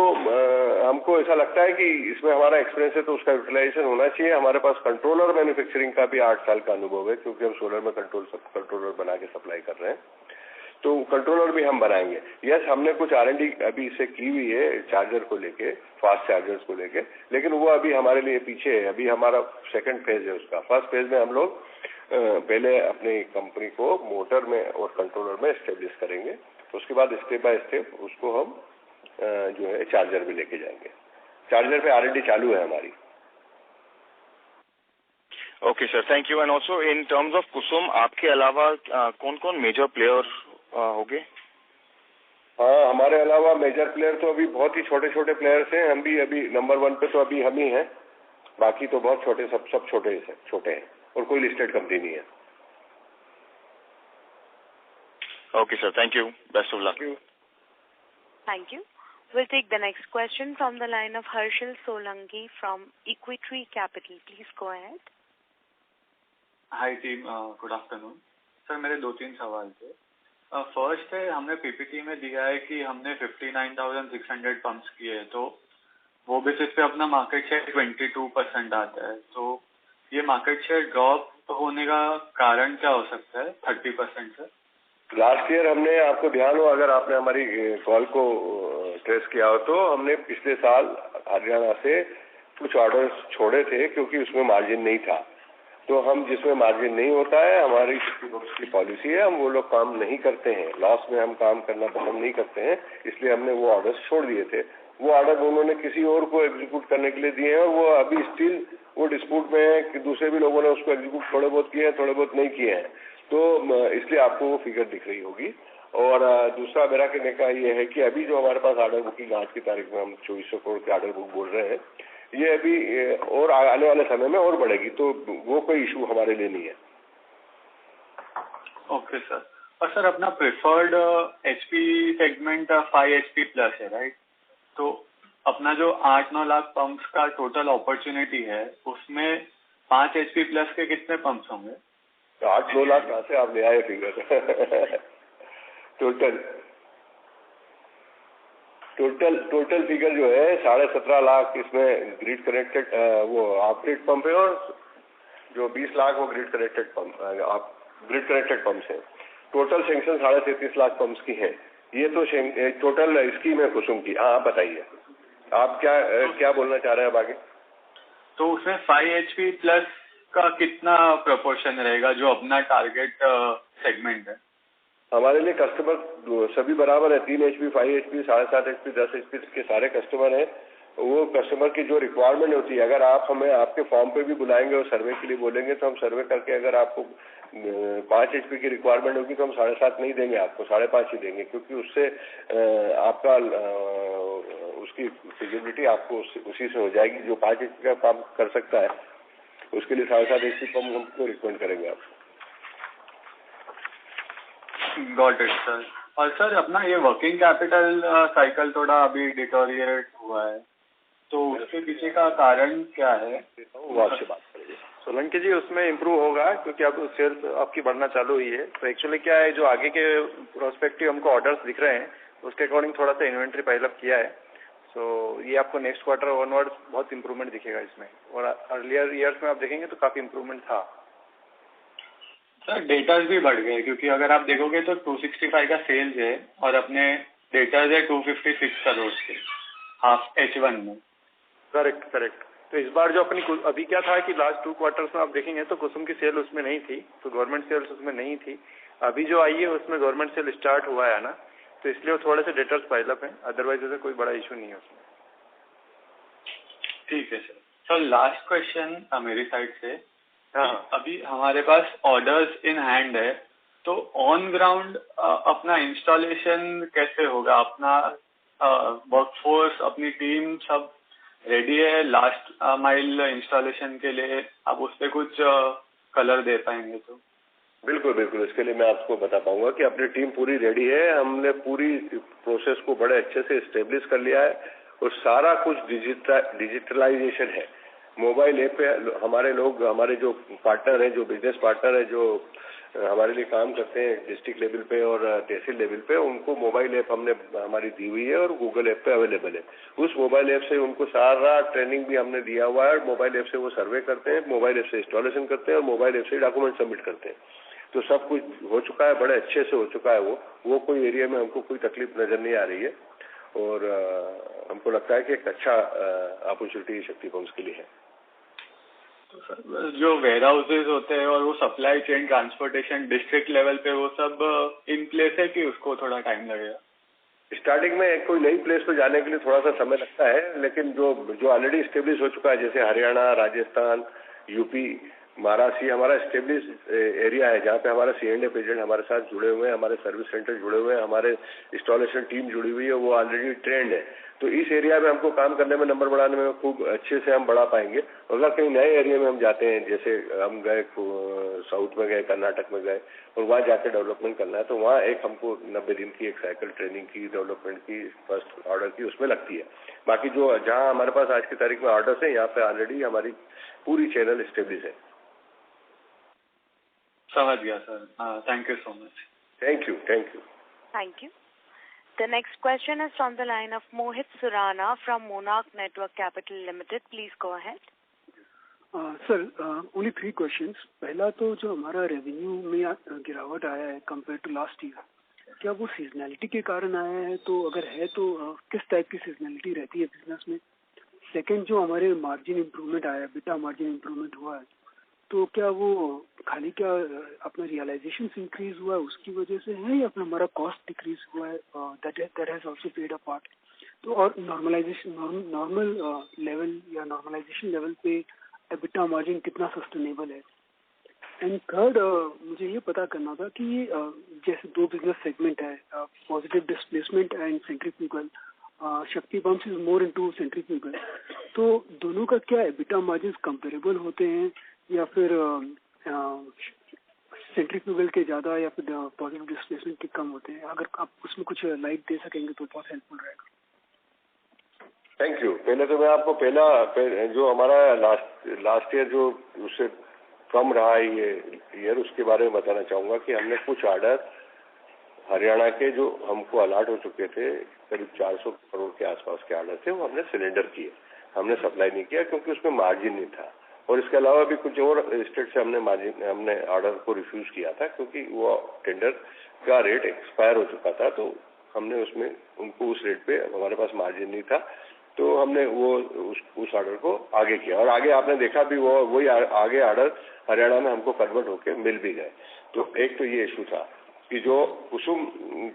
हमको ऐसा लगता है कि इसमें हमारा एक्सपीरियंस है तो उसका यूटिलाइजेशन होना चाहिए। हमारे पास कंट्रोलर मैन्युफैक्चरिंग का भी 8 साल का अनुभव है, क्योंकि हम सोलर में कंट्रोलर बना के सप्लाई कर रहे हैं, तो कंट्रोलर भी हम बनाएंगे। यस, हमने कुछ R&D अभी इसे की हुई है चार्जर को लेके, फास्ट चार्जर्स को लेके, लेकिन वो अभी हमारे लिए पीछे है। अभी हमारा सेकंड फेज है उसका। फर्स्ट फेज में हम लोग पहले अपनी कंपनी को मोटर में और कंट्रोलर में एस्टेब्लिश करेंगे, उसके बाद स्टेप बाय स्टेप उसको हम जो है चार्जर भी लेके जाएंगे। चार्जर पे R&D चालू है हमारी। Okay sir, thank you. And also in terms of Kusum, आपके अलावा कौन कौन मेजर प्लेयर होंगे? हाँ, हमारे अलावा मेजर प्लेयर तो अभी बहुत ही छोटे छोटे प्लेयर्स हैं। हम भी अभी नंबर 1 पे तो अभी हम ही हैं, बाकी तो बहुत छोटे, सब छोटे हैं और कोई लिस्टेड कंपनी नहीं है। Okay sir, thank you, best of luck. Thank you. We'll take the next question from the line of Harshil Solanki from Equitree Capital. Please go ahead. Hi team, good afternoon sir. मेरे 2-3 सवाल थे। फर्स्ट है, हमने पीपीटी में दिया है कि हमने 59,600 पंप्स किए, तो वो बेसिस पे अपना मार्केट शेयर 22% आता है। तो ये मार्केट शेयर ड्रॉप होने का कारण क्या हो सकता है 30% से? लास्ट ईयर हमने, आपको ध्यान हो अगर आपने हमारी कॉल को ट्रेस किया हो, तो हमने पिछले साल हरियाणा से कुछ ऑर्डर्स छोड़े थे क्योंकि उसमें मार्जिन नहीं था। तो हम जिसमें मार्जिन नहीं होता है, हमारी की पॉलिसी है, हम वो लोग काम नहीं करते हैं, लॉस में हम काम करना पसंद नहीं करते हैं, इसलिए हमने वो ऑर्डर्स छोड़ दिए थे। वो ऑर्डर उन्होंने किसी और को एग्जीक्यूट करने के लिए दिए हैं और वो अभी स्टिल वो डिस्प्यूट में है कि दूसरे भी लोगों ने उसको एग्जीक्यूट थोड़े बहुत किए हैं, थोड़े बहुत नहीं किए हैं। तो इसलिए आपको वो फिगर दिख रही होगी। और दूसरा मेरा कहने का ये है कि अभी जो हमारे पास ऑर्डर बुकिंग आज की तारीख में हम 2400 करोड़ के ऑर्डर बुक बोल रहे हैं, ये अभी और आने वाले समय में और बढ़ेगी, तो वो कोई इशू हमारे लिए नहीं है। Okay sir. और सर अपना preferred HP segment 5 HP plus है, राइट? तो अपना जो 8-9 लाख पंप्स का टोटल अपॉर्चुनिटी है, टोटल 5 HP प्लस के कितने पंप्स होंगे? तो 8-9 लाख कहाँ से आप ले आए फिगर? टोटल फिगर जो है 17.5 लाख इसमें ग्रिड कनेक्टेड वो ऑफ ग्रिड पंप है, और जो 20 लाख वो ग्रिड कनेक्टेड पंप्स है। टोटल सेंक्शन 33.5 लाख पंप्स की है। ये तो टोटल स्कीम है कुसुम की। हाँ, आप बताइए आप क्या बोलना चाह रहे हैं अब आगे? तो उसमें 5 HP प्लस का कितना प्रोपोर्शन रहेगा जो अपना टारगेट सेगमेंट है? हमारे लिए कस्टमर सभी बराबर है। 3 HP, 5 HP, 7.5 HP, 10 HP के सारे कस्टमर हैं। वो कस्टमर की जो रिक्वायरमेंट होती है, अगर आप हमें आपके फॉर्म पे भी बुलाएंगे और सर्वे के लिए बोलेंगे तो हम सर्वे करके, अगर आपको 5 HP की रिक्वायरमेंट होगी तो हम 7.5 नहीं देंगे, आपको 5.5 ही देंगे, क्योंकि उससे आपका उसकी फिजिबिलिटी आपको उसी से हो जाएगी। जो 5 HP का काम कर सकता है उसके लिए 7.5 HP पंप हमको रिकमेंड करेंगे आप। Got it sir. और सर अपना ये वर्किंग कैपिटल साइकिल थोड़ा अभी डिटोरिएट हुआ है, तो उसके पीछे का कारण क्या है? वो आपसे बात करेंगे। सोलंकी जी, उसमें इम्प्रूव होगा क्योंकि अब सेल्स आपकी बढ़ना चालू हुई है। तो एक्चुअली क्या है, जो आगे के प्रोस्पेक्टिव हमको ऑर्डर्स दिख रहे हैं उसके अकॉर्डिंग थोड़ा सा इन्वेंट्री पाइलअप किया है। सो ये आपको नेक्स्ट क्वार्टर ऑनवर्ड बहुत इंप्रूवमेंट दिखेगा इसमें, और अर्लियर ईयर्स में आप देखेंगे तो काफी इंप्रूवमेंट था। सर डेटाज भी बढ़ गए, क्योंकि अगर आप देखोगे तो 265 का सेल्स है और अपने डेटाज है 256 करोड़ के हाफ H1 में। करेक्ट। तो इस बार जो अपनी अभी क्या था कि लास्ट 2 क्वार्टर्स में आप देखेंगे तो कुसुम की सेल उसमें नहीं थी, तो गवर्नमेंट सेल्स उसमें नहीं थी। अभी जो आई है उसमें गवर्नमेंट सेल स्टार्ट हुआ है ना, तो इसलिए वो थोड़े से डेटर्स पाइलअप हैं, अदरवाइज ऐसा कोई बड़ा इशू नहीं है उसमें। ठीक है सर। सर लास्ट क्वेश्चन मेरी साइड से। हाँ, अभी हमारे पास ऑर्डर्स इन हैंड है, तो ऑन ग्राउंड अपना इंस्टॉलेशन कैसे होगा? अपना वर्कफोर्स, अपनी टीम सब रेडी है लास्ट माइल इंस्टॉलेशन के लिए? आप उस पर कुछ कलर दे पाएंगे तो? बिल्कुल। इसके लिए मैं आपको बता पाऊंगा कि अपनी टीम पूरी रेडी है। हमने पूरी प्रोसेस को बड़े अच्छे से एस्टेब्लिश कर लिया है और सारा कुछ डिजिटलाइजेशन है। मोबाइल ऐप पे हमारे लोग, हमारे जो पार्टनर हैं, जो बिजनेस पार्टनर हैं, जो हमारे लिए काम करते हैं डिस्ट्रिक्ट लेवल पे और तहसील लेवल पे, उनको मोबाइल ऐप हमने हमारी दी हुई है और गूगल ऐप पे अवेलेबल है। उस मोबाइल ऐप से उनको सारा ट्रेनिंग भी हमने दिया हुआ है। मोबाइल ऐप से वो सर्वे करते हैं, मोबाइल ऐप से इंस्टॉलेशन करते हैं और मोबाइल ऐप से डॉक्यूमेंट सबमिट करते हैं। तो सब कुछ हो चुका है, बड़े अच्छे से हो चुका है। वो कोई एरिया में हमको कोई तकलीफ नजर नहीं आ रही है और हमको लगता है कि एक अच्छा अपॉर्चुनिटी शक्ति पंप्स के लिए है। तो सर जो वेयर हाउसेज होते हैं और वो supply chain transportation district level पे, वो सब इन प्लेस है कि उसको थोड़ा टाइम लगेगा? स्टार्टिंग में कोई नई प्लेस पे जाने के लिए थोड़ा सा समय लगता है, लेकिन जो ऑलरेडी स्टेब्लिश हो चुका है, जैसे हरियाणा, राजस्थान, यूपी, महाराष्ट्र, हमारा स्टेब्लिश एरिया है जहाँ पे हमारा C&F एजेंट हमारे साथ जुड़े हुए हैं, हमारे सर्विस सेंटर जुड़े हुए हैं, हमारे इंस्टॉलेशन टीम जुड़ी हुई है, वो ऑलरेडी ट्रेंड है। तो इस एरिया में हमको काम करने में, नंबर बढ़ाने में खूब अच्छे से हम बढ़ा पाएंगे। अगर कहीं नए एरिया में हम जाते हैं, जैसे हम गए साउथ में गए, कर्नाटक में गए और वहाँ जाके डेवलपमेंट करना है, तो वहाँ एक हमको 90 दिन की एक साइकिल ट्रेनिंग की, डेवलपमेंट की, फर्स्ट ऑर्डर की उसमें लगती है। बाकी जो जहाँ हमारे पास आज की तारीख में ऑर्डर्स है, यहाँ पे ऑलरेडी हमारी पूरी चैनल स्टेब्लिश है। समझ गया sir. Thank you so much. Thank you. Thank you. The next question is from the line of Mohit Surana from Monarch Network Capital Limited. Please go ahead. Sir, only 3 questions. पहला तो जो हमारा रेवेन्यू में गिरावट आया है कंपेयर टू लास्ट ईयर, क्या वो सीजनैलिटी के कारण आया है? तो अगर है तो किस टाइप की सीजनैलिटी रहती है बिजनेस में? सेकंड, जो हमारे मार्जिन इम्प्रूवमेंट आया है, बिटा मार्जिन इम्प्रूवमेंट हुआ है, तो क्या वो खाली क्या अपना रियलाइजेशन इंक्रीज हुआ है उसकी वजह से है या फिर हमारा कॉस्ट डिक्रीज हुआ है? That has also played a part. तो और नॉर्मल लेवल या नॉर्मलाइजेशन लेवल पे EBITDA मार्जिन कितना सस्टेनेबल है? एंड थर्ड, मुझे ये पता करना था कि जैसे 2 बिजनेस सेगमेंट है, पॉजिटिव डिस्प्लेसमेंट एंड सेंट्रीफ्यूगल. शक्ति pumps is more into centrifugal. तो दोनों का क्या EBITDA मार्जिन कंपेरेबल होते हैं या फिर सेंट्रीफ्यूगल के ज्यादा या फिर पॉजिटिव डिस्प्लेसमेंट के कम होते हैं? अगर आप उसमें कुछ लाइट दे सकेंगे तो बहुत हेल्पफुल रहेगा. Thank you. पहले तो मैं आपको जो हमारा लास्ट ईयर जो उससे कम रहा है ये ईयर, उसके बारे में बताना चाहूँगा कि हमने कुछ ऑर्डर हरियाणा के जो हमको अलॉट हो चुके थे, करीब 400 करोड़ के आसपास के ऑर्डर थे, वो हमने सिलेंडर किए, हमने सप्लाई नहीं किया क्योंकि उसमें मार्जिन नहीं था. और इसके अलावा भी कुछ और स्टेट से हमने ऑर्डर को रिफ्यूज किया था क्योंकि वो टेंडर का रेट एक्सपायर हो चुका था. तो हमने उसमें उनको उस रेट पे, हमारे पास मार्जिन नहीं था, तो हमने वो उस ऑर्डर को आगे किया. और आगे आपने देखा भी वही आगे ऑर्डर हरियाणा में हमको कन्वर्ट होके मिल भी गए. तो एक तो ये इशू था कि जो कुसुम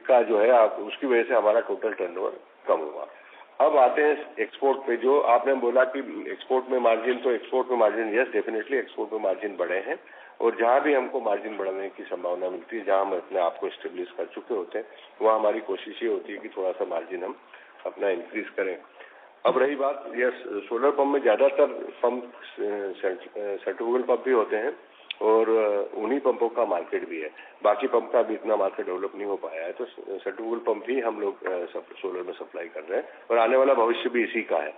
का जो है उसकी वजह से हमारा टोटल टर्नओवर कम हुआ. अब आते हैं एक्सपोर्ट पे. जो आपने बोला कि एक्सपोर्ट में मार्जिन, तो एक्सपोर्ट में मार्जिन, यस डेफिनेटली एक्सपोर्ट में मार्जिन बढ़े हैं. और जहां भी हमको मार्जिन बढ़ाने की संभावना मिलती है, जहां हम अपने आप को एस्टेब्लिश कर चुके होते हैं, वहां हमारी कोशिश ये होती है कि थोड़ा सा मार्जिन हम अपना इंक्रीज करें. अब रही बात, यस सोलर पंप में ज्यादातर पंप सेंट्रीफ्यूगल पंप भी होते हैं और उन्हीं पंपों का मार्केट भी है. बाकी पंप का भी इतना मार्केट डेवलप नहीं हो पाया है. तो सेंट्रीफ्यूगल पंप ही हम लोग सोलर में सप्लाई कर रहे हैं और आने वाला भविष्य भी इसी का है.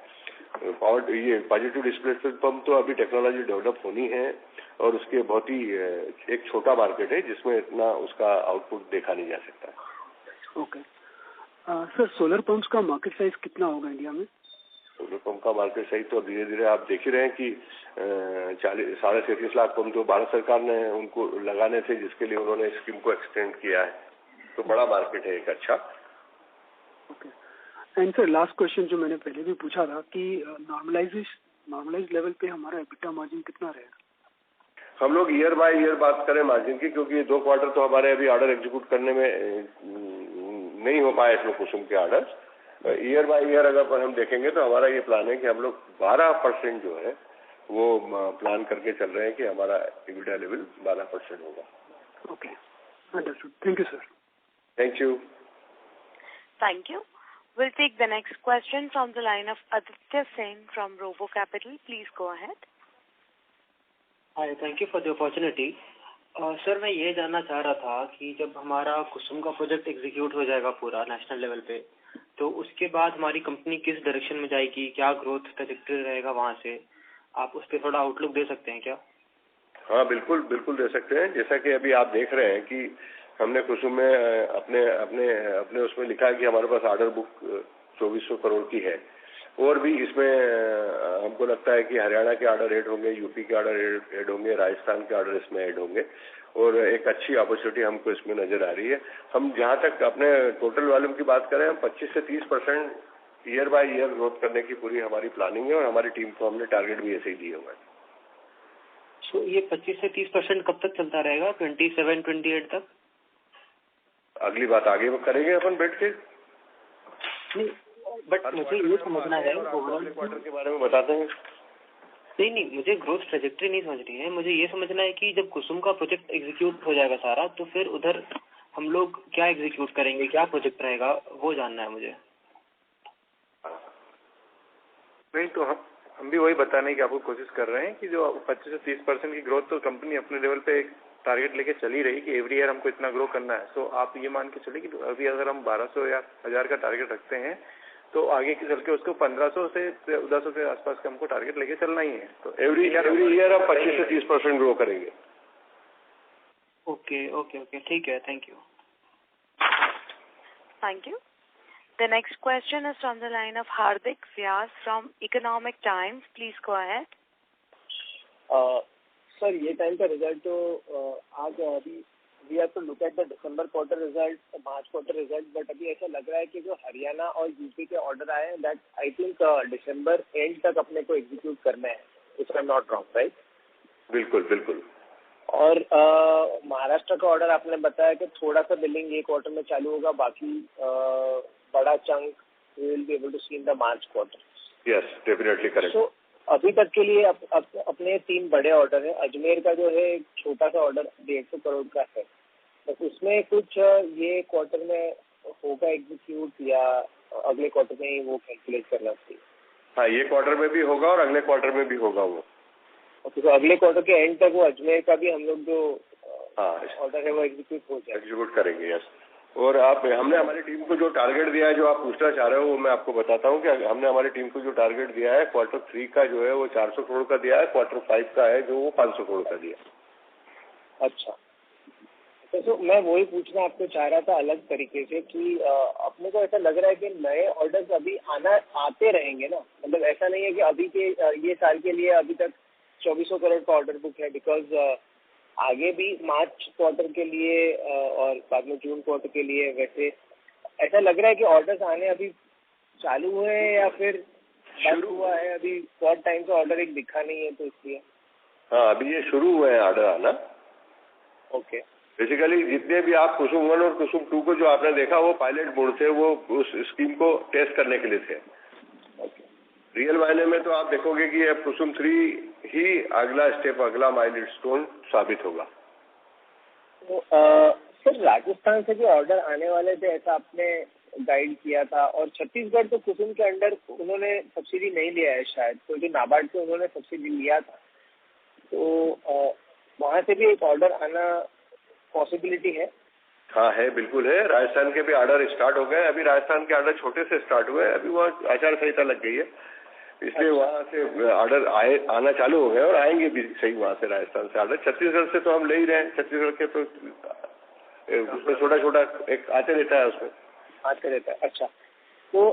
पावर ये पॉजिटिव डिस्प्लेसमेंट पंप तो अभी टेक्नोलॉजी डेवलप होनी है और उसके बहुत ही एक छोटा मार्केट है जिसमें इतना उसका आउटपुट देखा नहीं जा सकता. ओके सर, सोलर पंप्स का मार्केट साइज कितना होगा इंडिया में? सोलर पंप का मार्केट सही तो धीरे धीरे आप देख ही रहे हैं कि 37 लाख पंप जो भारत सरकार ने उनको लगाने थे, जिसके लिए उन्होंने स्कीम को एक्सटेंड किया है, तो बड़ा मार्केट है एक. अच्छा, okay. And sir last question जो मैंने पहले भी पूछा था कि नॉर्मलाइज लेवल पे हमारा EBITDA मार्जिन कितना रहेगा? हम लोग ईयर बाय ईयर बात करें मार्जिन की, क्योंकि ये 2 क्वार्टर तो हमारे अभी ऑर्डर एग्जीक्यूट करने में नहीं हो पाए इसमें कुसुम के ऑर्डर. ईयर बाय ईयर अगर हम देखेंगे तो हमारा ये प्लान है कि हम लोग 12% जो है वो प्लान करके चल रहे हैं कि हमारा EBITDA लेवल 12% होगा. Okay, understood. Thank you sir. Thank you. Thank you. We'll take the next question from the line of Aditya Sen from Robo Capital. Please go ahead. Hi, thank you for the opportunity. Sir मैं ये जानना चाह रहा था कि जब हमारा कुसुम का प्रोजेक्ट एग्जीक्यूट हो जाएगा पूरा नेशनल लेवल पे, तो उसके बाद हमारी कंपनी किस डायरेक्शन में जाएगी, क्या ग्रोथ ट्रैजेक्टरी रहेगा वहाँ से? आप उस पर थोड़ा आउटलुक दे सकते हैं क्या? हाँ बिल्कुल दे सकते हैं. जैसा कि अभी आप देख रहे हैं कि हमने कुसुम में अपने उसमें लिखा है कि हमारे पास ऑर्डर बुक 2400 करोड़ की है. और भी इसमें हमको लगता है कि हरियाणा के ऑर्डर ऐड होंगे, यूपी के ऑर्डर ऐड होंगे, राजस्थान के ऑर्डर इसमें ऐड होंगे और एक अच्छी अपॉर्चुनिटी हमको इसमें नजर आ रही है. हम जहां तक अपने टोटल वॉल्यूम की बात करें, हम 25 से 30% ईयर बाय ईयर ग्रोथ करने की पूरी हमारी प्लानिंग है और हमारी टीम को हमने टारगेट भी ऐसे ही दिए हुए हैं. तो ये 25 से 30% कब तक चलता रहेगा? 27-28 तक? अगली बात आगे करेंगे अपन बैठ के. बट मुझे ये समझना है, ओवरऑल क्वार्टर के बारे में बताते हैं. नहीं, मुझे ग्रोथ ट्रैजेक्टरी नहीं समझनी है. मुझे ये समझना है कि जब कुसुम का प्रोजेक्ट एग्जीक्यूट हो जाएगा सारा, तो फिर उधर हम लोग क्या एग्जीक्यूट करेंगे, क्या प्रोजेक्ट रहेगा, वो जानना है मुझे. नहीं तो हम भी वही बताने की आपको कोशिश कर रहे हैं कि जो 25 से 30% की ग्रोथ तो कंपनी अपने लेवल पे एक टारगेट लेके चली रही कि एवरी ईयर हमको इतना ग्रो करना है. तो आप ये मान के चलिए कि अभी अगर हम 1200 या 1000 का टारगेट रखते हैं, तो आगे की चल के उसको 1500 से 1400 के आसपास का हमको टारगेट लेके चलना ही है. तो एवरी ईयर हम 25 से 30% ग्रो करेंगे. ओके ठीक है, thank you. Thank you. The next question is from the line of Hardik Vyas from Economic Times. Please go ahead. Sir ये टाइम का रिजल्ट तो आज अभी we have to look at the December quarter result, March quarter result, but अभी ऐसा लग रहा है कि जो हरियाणा और यूपी के ऑर्डर आए हैं that I think December and तक अपने को एग्जीक्यूट करना है, if I am not wrong, right? बिल्कुल बिल्कुल. और महाराष्ट्र का ऑर्डर आपने बताया कि थोड़ा सा बिलिंग ये क्वार्टर में चालू होगा, बाकी बड़ा chunk we will be able to see in the March quarter. Yes, definitely correct. So अभी तक के लिए अपने 3 बड़े ऑर्डर हैं. अजमेर का जो है एक छोटा सा ऑर्डर 150 करोड़ का है, तो उसमें कुछ ये क्वार्टर में होगा एग्जीक्यूट या अगले क्वार्टर में ही वो कैलकुलेट करना चाहिए? हाँ, ये क्वार्टर में भी होगा और अगले क्वार्टर में भी होगा वो. ओके, तो अगले क्वार्टर के एंड तक वो अजमेर का भी हम लोग जो ऑर्डर है वो एग्जीक्यूट हो जाए, एग्जीक्यूट करेंगे. यस. और हमने हमारी टीम को जो टारगेट दिया है, जो आप पूछना चाह रहे हो, वो मैं आपको बताता हूँ कि हमने हमारी टीम को जो टारगेट दिया है क्वार्टर 3 का जो है वो 400 करोड़ का दिया है, क्वार्टर 5 का है जो वो 500 करोड़ का दिया. अच्छा, तो मैं वही पूछना आपको चाह रहा था अलग तरीके से कि अपने को ऐसा लग रहा है कि नए ऑर्डर्स अभी आते रहेंगे ना, मतलब ऐसा नहीं है कि अभी के ये साल के लिए अभी तक 2400 करोड़ का ऑर्डर बुक है, बिकॉज आगे भी मार्च क्वार्टर के लिए और बाद में जून क्वार्टर के लिए वैसे ऐसा लग रहा है कि ऑर्डर्स आने अभी चालू हुए हैं या फिर शुरू हुआ है? अभी बहुत टाइम से ऑर्डर एक दिखा नहीं है, तो इसलिए. हाँ, अभी ये शुरू हुए हैं ऑर्डर आना. ओके. बेसिकली जितने भी आप कुसुम 1 और कुसुम 2 को जो आपने देखा वो पायलट मोड थे, वो उस स्कीम को टेस्ट करने के लिए थे. रियल मायने में तो आप देखोगे कि अब कुसुम 3 ही अगला स्टेप, अगला माइलस्टोन साबित होगा. तो सर राजस्थान से जो ऑर्डर आने वाले थे ऐसा आपने गाइड किया था, और छत्तीसगढ़ तो कुसुम के अंडर उन्होंने सब्सिडी नहीं लिया है शायद, तो जो नाबार्ड से उन्होंने सब्सिडी लिया था, तो वहाँ से भी एक ऑर्डर आना पॉसिबिलिटी है? हाँ है, बिल्कुल है. राजस्थान के भी ऑर्डर स्टार्ट हो गए. अभी राजस्थान के ऑर्डर छोटे से स्टार्ट हुए, अभी वहाँ आचार संहिता लग गई है, इसलिए वहाँ से ऑर्डर आना चालू हो गए और आएंगे भी सही वहाँ से, राजस्थान से ऑर्डर. छत्तीसगढ़ से तो हम ले ही रहे हैं. छत्तीसगढ़ के तो उसमें छोटा छोटा एक आते रहता है, उसमें आते रहता है. अच्छा, तो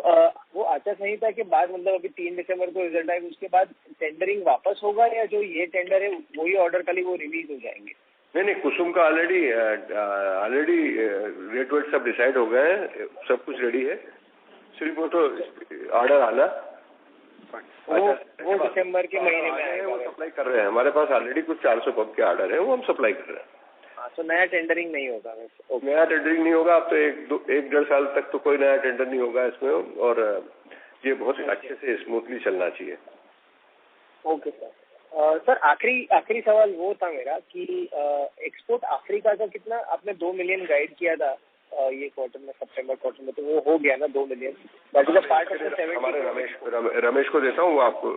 वो आचार संहिता के बाद मतलब अभी 3 दिसंबर को रिजल्ट आएगा, उसके बाद टेंडरिंग वापस होगा या जो ये टेंडर है वही ऑर्डर खाली वो रिलीज हो जाएंगे? नहीं, कुसुम का ऑलरेडी रेट वेट सब डिसाइड हो गए हैं, सब कुछ रेडी है, सिर्फ वो तो ऑर्डर आना वो दिसंबर के महीने में आएगा. वो सप्लाई कर रहे हैं. हमारे पास ऑलरेडी कुछ 400 पंप के ऑर्डर है, वो हम सप्लाई कर रहे हैं. हाँ, तो नया टेंडरिंग नहीं होगा वैसे? नया टेंडरिंग नहीं होगा. अब तो 1-1.5 साल तक तो कोई नया टेंडर नहीं होगा इसमें, और ये बहुत अच्छे से स्मूथली चलना चाहिए. Okay sir. सर आखिरी सवाल वो था मेरा कि एक्सपोर्ट अफ्रीका का कितना आपने 2 मिलियन गाइड किया था ये क्वार्टर में, सितंबर क्वार्टर में, तो वो हो गया ना 2 million? That is a part of the 70. हमारे रमेश को देता हूँ, वो आपको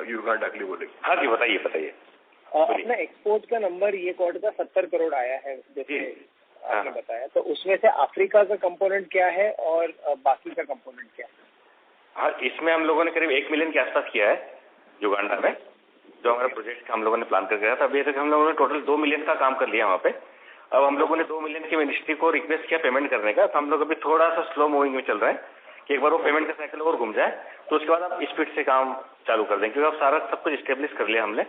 युगान डाकली बोलेंगे. हाँ जी, बताइए. अपना एक्सपोर्ट का नंबर ये क्वार्टर का 70 करोड़ आया है जैसे आपने बताया, तो उसमें से अफ्रीका का कंपोनेंट क्या है और बाकी का कंपोनेंट क्या है? हाँ, इसमें हम लोगों ने करीब 1 मिलियन के आसपास किया है युगांडा में, जो हमारा प्रोजेक्ट हम लोगों ने प्लान कर गया था. अभी तक हम लोगों ने टोटल 2 मिलियन का काम कर लिया वहाँ पे. अब हम लोगों ने 2 मिलियन की मिनिस्ट्री को रिक्वेस्ट किया पेमेंट करने का, तो हम लोग अभी थोड़ा सा स्लो मूविंग में चल रहे हैं कि एक बार वो पेमेंट का साइकिल और घूम जाए, तो उसके बाद आप स्पीड से काम चालू कर दें, क्योंकि अब सारा सब कुछ स्टेब्लिश कर लिया हमने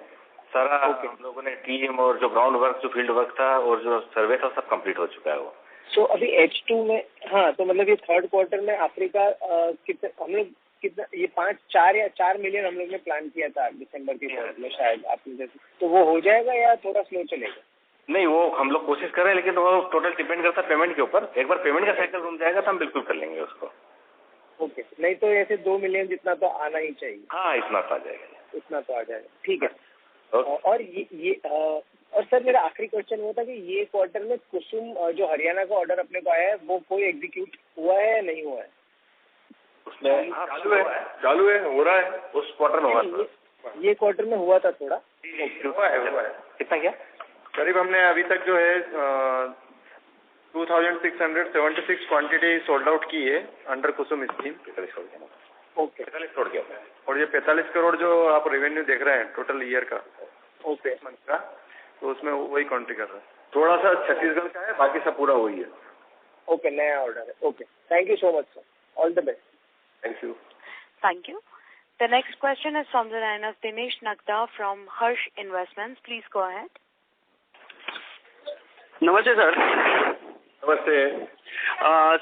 सारा. हम लोगों ने टीम और जो ग्राउंड वर्क, जो फील्ड वर्क था और जो सर्वे था, सब कंप्लीट हो चुका है वो. सो अभी H2 में, हाँ, तो मतलब ये थर्ड क्वार्टर में अफ्रीका कितने हम लोग कितना ये 4 मिलियन हम लोग ने प्लान किया था दिसंबर के क्वार्टर में शायद आपने जैसे, तो वो हो जाएगा या थोड़ा स्लो चलेगा? नहीं, वो हम लोग कोशिश कर रहे हैं, लेकिन वो टोटल डिपेंड करता है पेमेंट के ऊपर. एक बार पेमेंट का साइकिल घूम जाएगा तो हम बिल्कुल कर लेंगे उसको. ओके, नहीं तो ऐसे 2 मिलियन जितना तो आना ही चाहिए. हाँ, इतना तो आ जाएगा. इतना तो आ जाएगा, ठीक है. और ये और सर मेरा आखिरी क्वेश्चन वो था कि ये क्वार्टर में कुसुम जो हरियाणा का ऑर्डर अपने को आया है वो कोई एग्जीक्यूट हुआ है या नहीं हुआ है? उसमें चालू है, हो रहा है. उस क्वार्टर में हुआ, ये क्वार्टर में हुआ था थोड़ा. हुआ है. कितना क्या? करीब हमने अभी तक जो है 2676 क्वांटिटी सोल्ड आउट की है under Kusum scheme. 45 crore. Okay, 45 crore क्या होता है? और ये 45 करोड़ जो आप रेवेन्यू देख रहे हैं टोटल ईयर का, ओके, मंथ का, तो उसमें वही काउंट्री कर रहा है. थोड़ा सा छत्तीसगढ़ का है, बाकी सब पूरा वही है. ओके, नया ऑर्डर है. Okay, thank you so much sir. All the best. Thank you. Thank you. The next question is from the line of Dinesh Nagda from Harsh Investments. Please go ahead. नमस्ते सर. नमस्ते.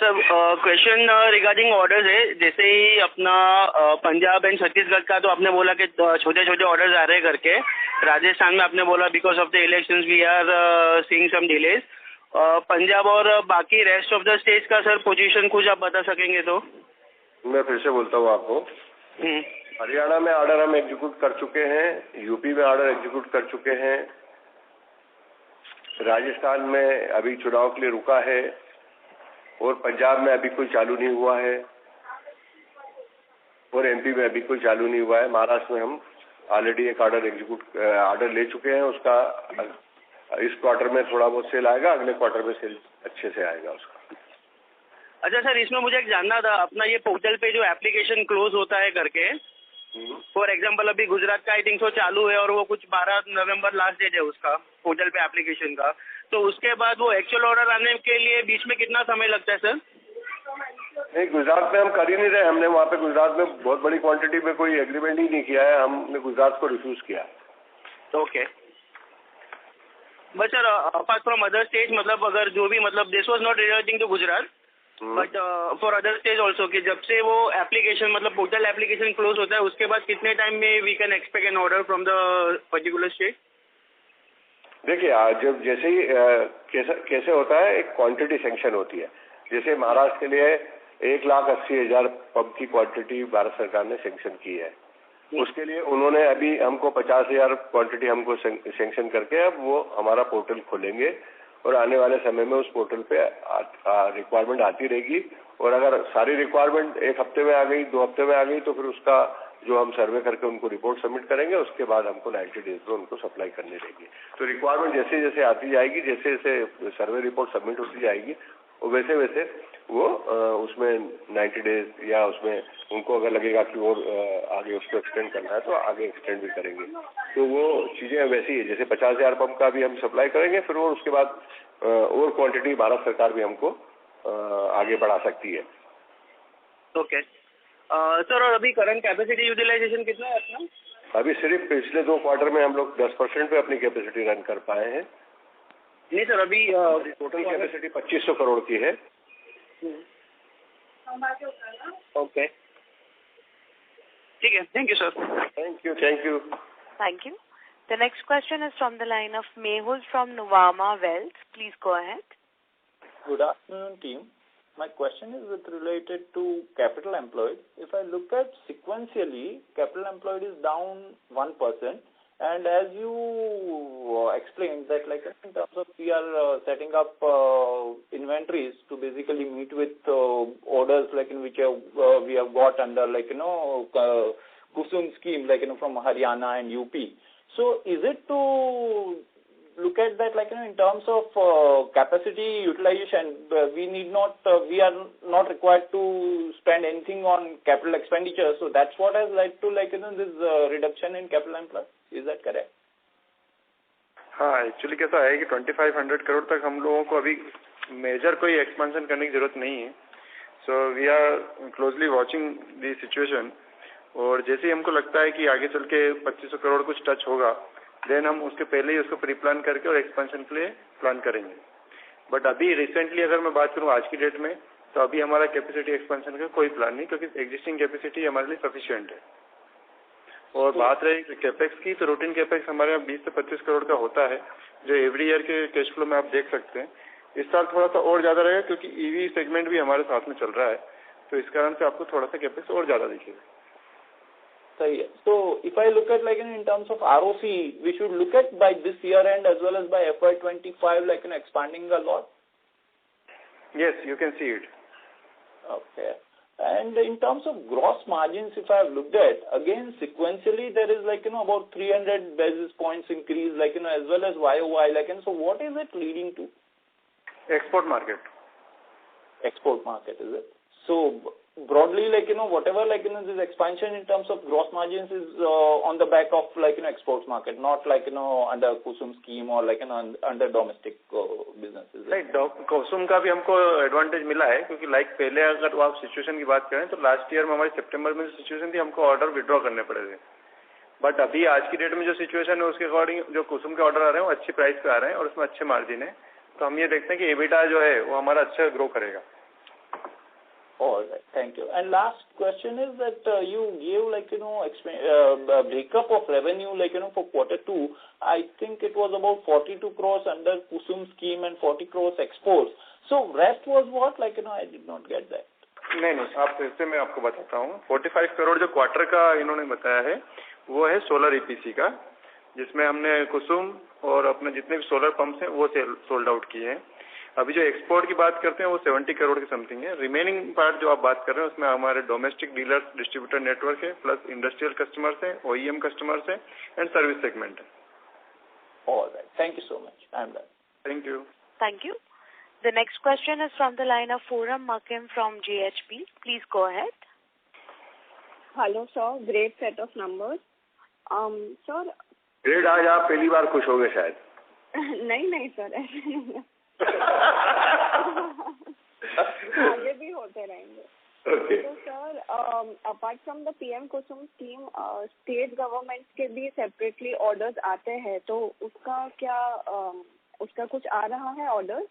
सर क्वेश्चन रिगार्डिंग ऑर्डर्स है. जैसे ही अपना पंजाब एंड छत्तीसगढ़ का तो आपने बोला कि छोटे छोटे ऑर्डर्स आ रहे हैं करके. राजस्थान में आपने बोला because of the elections we are seeing some delays. Punjab और बाकी रेस्ट ऑफ द स्टेट्स का सर पोजीशन कुछ आप बता सकेंगे तो? मैं फिर से बोलता हूँ आपको. हरियाणा में ऑर्डर हम एग्जीक्यूट कर चुके हैं, यूपी में ऑर्डर एग्जीक्यूट कर चुके हैं, राजस्थान में अभी चुनाव के लिए रुका है, और पंजाब में अभी कोई चालू नहीं हुआ है, और एमपी में अभी कोई चालू नहीं हुआ है. महाराष्ट्र में हम ऑलरेडी एक ऑर्डर ले चुके हैं. उसका इस क्वार्टर में थोड़ा बहुत सेल आएगा, अगले क्वार्टर में सेल अच्छे से आएगा उसका. अच्छा सर, इसमें मुझे एक जानना था, अपना ये पोर्टल पे जो एप्लीकेशन क्लोज होता है करके, फॉर एग्जांपल अभी गुजरात का आई थिंक सो चालू है और वो कुछ 12 नवंबर लास्ट डेट है उसका पोर्टल पे एप्लीकेशन का. तो उसके बाद वो एक्चुअल ऑर्डर आने के लिए बीच में कितना समय लगता है सर? नहीं, गुजरात में हम कर ही नहीं रहे. हमने वहाँ पे गुजरात में बहुत बड़ी क्वांटिटी में कोई एग्रीमेंट ही नहीं किया है. हमने गुजरात को रिफ्यूज किया. Okay. But sir apart from other state, मतलब अगर जो भी, मतलब this was not relating to Gujarat, but for other stage also, कि जब से वो एप्लीकेशन मतलब पोर्टल एप्लीकेशन क्लोज होता है उसके बाद कितने टाइम में we can expect an order from the particular state? देखिए, जब जैसे ही कैसे होता है, एक क्वांटिटी सैंक्शन होती है. जैसे महाराष्ट्र के लिए 1,80,000 पंप की क्वांटिटी भारत सरकार ने सैंक्शन की है. उसके लिए उन्होंने अभी हमको 50,000 क्वांटिटी हमको सैंक्शन करके अब वो हमारा पोर्टल खोलेंगे, और आने वाले समय में उस पोर्टल पे रिक्वायरमेंट आती रहेगी. और अगर सारी रिक्वायरमेंट एक हफ्ते में आ गई, 2 हफ्ते में आ गई, तो फिर उसका जो हम सर्वे करके उनको रिपोर्ट सबमिट करेंगे, उसके बाद हमको 90 डेज में उनको सप्लाई करनी रहेगी. तो रिक्वायरमेंट जैसे जैसे आती जाएगी, जैसे जैसे सर्वे रिपोर्ट सबमिट होती जाएगी, और वैसे वैसे वो उसमें 90 डेज या उसमें उनको अगर लगेगा कि और आगे उसको एक्सटेंड करना है तो आगे एक्सटेंड भी करेंगे. तो वो चीजें वैसी है. जैसे 50,000 पंप का भी हम सप्लाई करेंगे, फिर और उसके बाद और क्वांटिटी भारत सरकार भी हमको आगे बढ़ा सकती है. ओके सर, और अभी करंट कैपेसिटी यूटिलाइजेशन कितना है अपना? अभी सिर्फ पिछले 2 क्वार्टर में हम लोग 10% पे अपनी कैपेसिटी रन कर पाए हैं. नहीं सर, अभी टोटल कैपेसिटी 2500 करोड़ की है. ओके, ठीक है. Thank you sir. Thank you. Thank you. Thank you. The next question is from the line of Mehul from Nuvama Wealth. Please go ahead. Good afternoon, team. My question is related to capital employed. If I look at sequentially, capital employed is down 1%. And as you explained that, like in terms of we are setting up inventories to basically meet with orders like in which we have got under Kusum scheme, like from Haryana and UP. So is it to look at that in terms of capacity utilization, we are not required to spend anything on capital expenditure, so that's what has led to this reduction in capital employed? Is that correct? हाँ, एक्चुअली कैसा है कि 2500 करोड़ तक हम लोगों को अभी मेजर कोई एक्सपेंशन करने की जरूरत नहीं है. So we are closely watching the situation, और जैसे ही हमको लगता है कि आगे चल के 2500 करोड़ कुछ टच होगा, देन हम उसके पहले ही उसको प्री प्लान करके और एक्सपेंशन के लिए प्लान करेंगे. बट अभी रिसेंटली अगर मैं बात करूँ आज की डेट में, तो अभी हमारा कैपेसिटी एक्सपेंशन का कोई प्लान नहीं, क्योंकि एग्जिस्टिंग कैपेसिटी हमारे लिए सफिशिएंट है. और बात रही कैपेक्स की, तो रूटीन कैपेक्स हमारे यहाँ 20 से 25 करोड़ का होता है, जो एवरी ईयर के कैश फ्लो में आप देख सकते हैं. इस साल थोड़ा सा और ज्यादा रहेगा क्योंकि ईवी सेगमेंट भी हमारे साथ में चल रहा है, तो इस कारण से आपको थोड़ा सा कैपेक्स और ज्यादा दिखेगा. सही है. So if I look at in terms of ROC, we should look at by this year end as well as by FY25 expanding a lot. Yes, you can see it. Okay. And in terms of gross margins, if I have looked at, again, sequentially, there is about 300 basis points increase, as well as YOY, so what is it leading to? Export market. Export market, is it? So broadly, whatever, this expansion in terms of gross margins is on the back of, exports market, not under KUSUM scheme or under domestic businesses. Right. KUSUM का भी हमको एडवांटेज मिला है, क्योंकि पहले अगर आप सिचुएशन की बात करें तो लास्ट ईयर में हमारी सितंबर में सिचुएशन थी, हमको ऑर्डर विड्रॉ करने पड़े थे. बट अभी आज की डेट में जो सिचुएशन है उसके अकॉर्डिंग जो KUSUM के ऑर्डर आ रहे हैं वो अच्छी प्राइस पे आ रहे हैं और उसमें अच्छे मार्जिन है. तो हम ये देखते हैं कि EBITDA जो है वो हमारा अच्छा ग्रो करेगा. All right, thank you. And last question is that you gave breakup of revenue for Q2. I think it was about 42 crores under KUSUM scheme and 40 crores exports. So rest was what? I did not get that. नहीं, आप फिर से मैं आपको बताता हूँ. 45 करोड़ जो क्वार्टर का इन्होंने बताया है वो है सोलर EPC का, जिसमें हमने KUSUM और अपने जितने भी सोलर पंप्स हैं वो सोल्ड आउट किए हैं. अभी जो एक्सपोर्ट की बात करते हैं वो 70 करोड़ की समथिंग है. रिमेनिंग पार्ट जो आप बात कर रहे हैं उसमें हमारे डोमेस्टिक डीलर्स डिस्ट्रीब्यूटर नेटवर्क है, प्लस इंडस्ट्रियल कस्टमर्स है, OEM कस्टमर्स है एंड सर्विस सेगमेंट है. All right. Thank you so much. I'm done. Thank you. Thank you. The next question is from the line of Forum Makim from GHP. Please go ahead. Hello sir, great set of numbers. Sir. Great. आज आप पहली बार खुश हो गए शायद. नहीं सर, ऐसे नहीं है. आगे भी होते रहेंगे. Okay. तो sir, apart from the PM KUSUM scheme, state government के भी सेपरेटली ऑर्डर्स आते हैं, तो उसका कुछ आ रहा है ऑर्डर?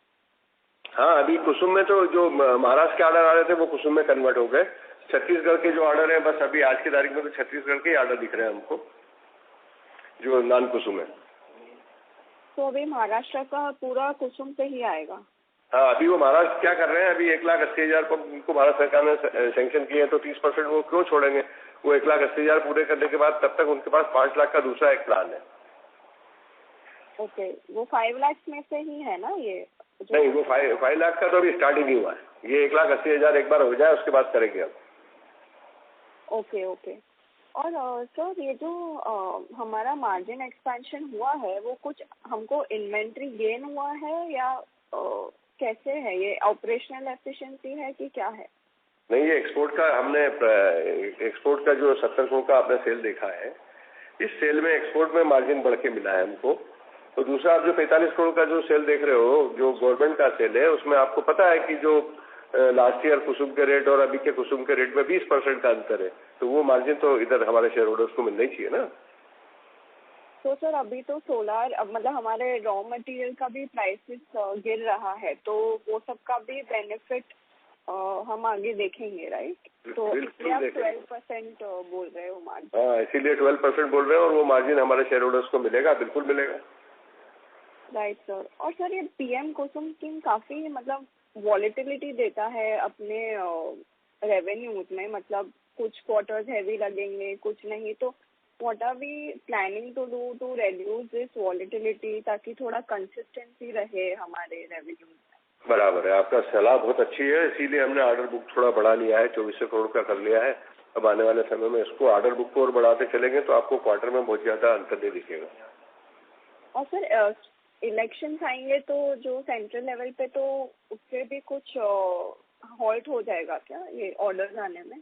हाँ, अभी KUSUM में तो जो महाराष्ट्र के ऑर्डर आ रहे थे वो KUSUM में कन्वर्ट हो गए. छत्तीसगढ़ के जो ऑर्डर है, बस अभी आज की तारीख में तो छत्तीसगढ़ के ऑर्डर दिख रहे हैं हमको जो नॉन KUSUM है. तो अभी महाराष्ट्र का पूरा KUSUM से ही आएगा? हाँ, अभी वो महाराष्ट्र क्या कर रहे हैं, अभी 1,80,000 को भारत सरकार ने सैंक्शन किए हैं, तो 30% वो क्यों छोड़ेंगे. वो 1,80,000 पूरे करने के बाद तब तक उनके पास 5 लाख का दूसरा एक प्लान है. ओके, वो 5 लाख में से ही है ना ये? नहीं, वो 5 लाख का तो अभी स्टार्ट ही नहीं हुआ है. ये 1,80,000 एक बार हो जाए उसके बाद करेंगे हम. ओके. और सर, ये जो हमारा मार्जिन एक्सपेंशन हुआ है वो कुछ हमको इन्वेंट्री गेन हुआ है या कैसे है? ये ऑपरेशनल एफिशिएंसी है कि क्या है? नहीं, ये एक्सपोर्ट का हमने एक्सपोर्ट का जो 70 करोड़ का आपने सेल देखा है, इस सेल में एक्सपोर्ट में मार्जिन बढ़ के मिला है हमको. तो दूसरा आप जो 45 करोड़ का जो सेल देख रहे हो जो गवर्नमेंट का सेल है, उसमें आपको पता है कि जो लास्ट ईयर KUSUM के रेट और अभी के KUSUम के रेट में 20% का अंतर है. तो वो मार्जिन तो इधर हमारे शेयर होल्डर्स को मिलना ही चाहिए ना. तो सर, अभी तो सोलर मतलब हमारे रॉ मटेरियल का भी प्राइसेस गिर रहा है, तो वो सब का भी बेनिफिट हम आगे देखेंगे, राइट? तो इसलिए आप 12% बोल रहे हो मार्जिन. हाँ, इसीलिए 12% बोल रहे हैं और वो मार्जिन हमारे शेयर होल्डर्स को मिलेगा, बिल्कुल मिलेगा. Right sir. और सर, ये PM KUSUM स्कीम काफी मतलब वॉलेटिलिटी देता है अपने रेवेन्यूज में, मतलब कुछ क्वार्टर्स हैवी लगेंगे, कुछ नहीं. तो what are we planning to do to reduce this volatility, ताकि थोड़ा कंसिस्टेंसी रहे हमारे रेवेन्यू में? बराबर है, आपका सलाह बहुत अच्छी है. इसीलिए हमने ऑर्डर बुक थोड़ा बढ़ा लिया है, 2400 करोड़ का कर लिया है. अब आने वाले समय में इसको ऑर्डर बुक को और बढ़ाते चलेंगे तो आपको क्वार्टर में बहुत ज्यादा अंतर नहीं दिखेगा. और सर, इलेक्शंस आएंगे तो जो सेंट्रल लेवल पे, तो उससे भी कुछ हॉल्ट हो जाएगा क्या ये ऑर्डर्स आने में?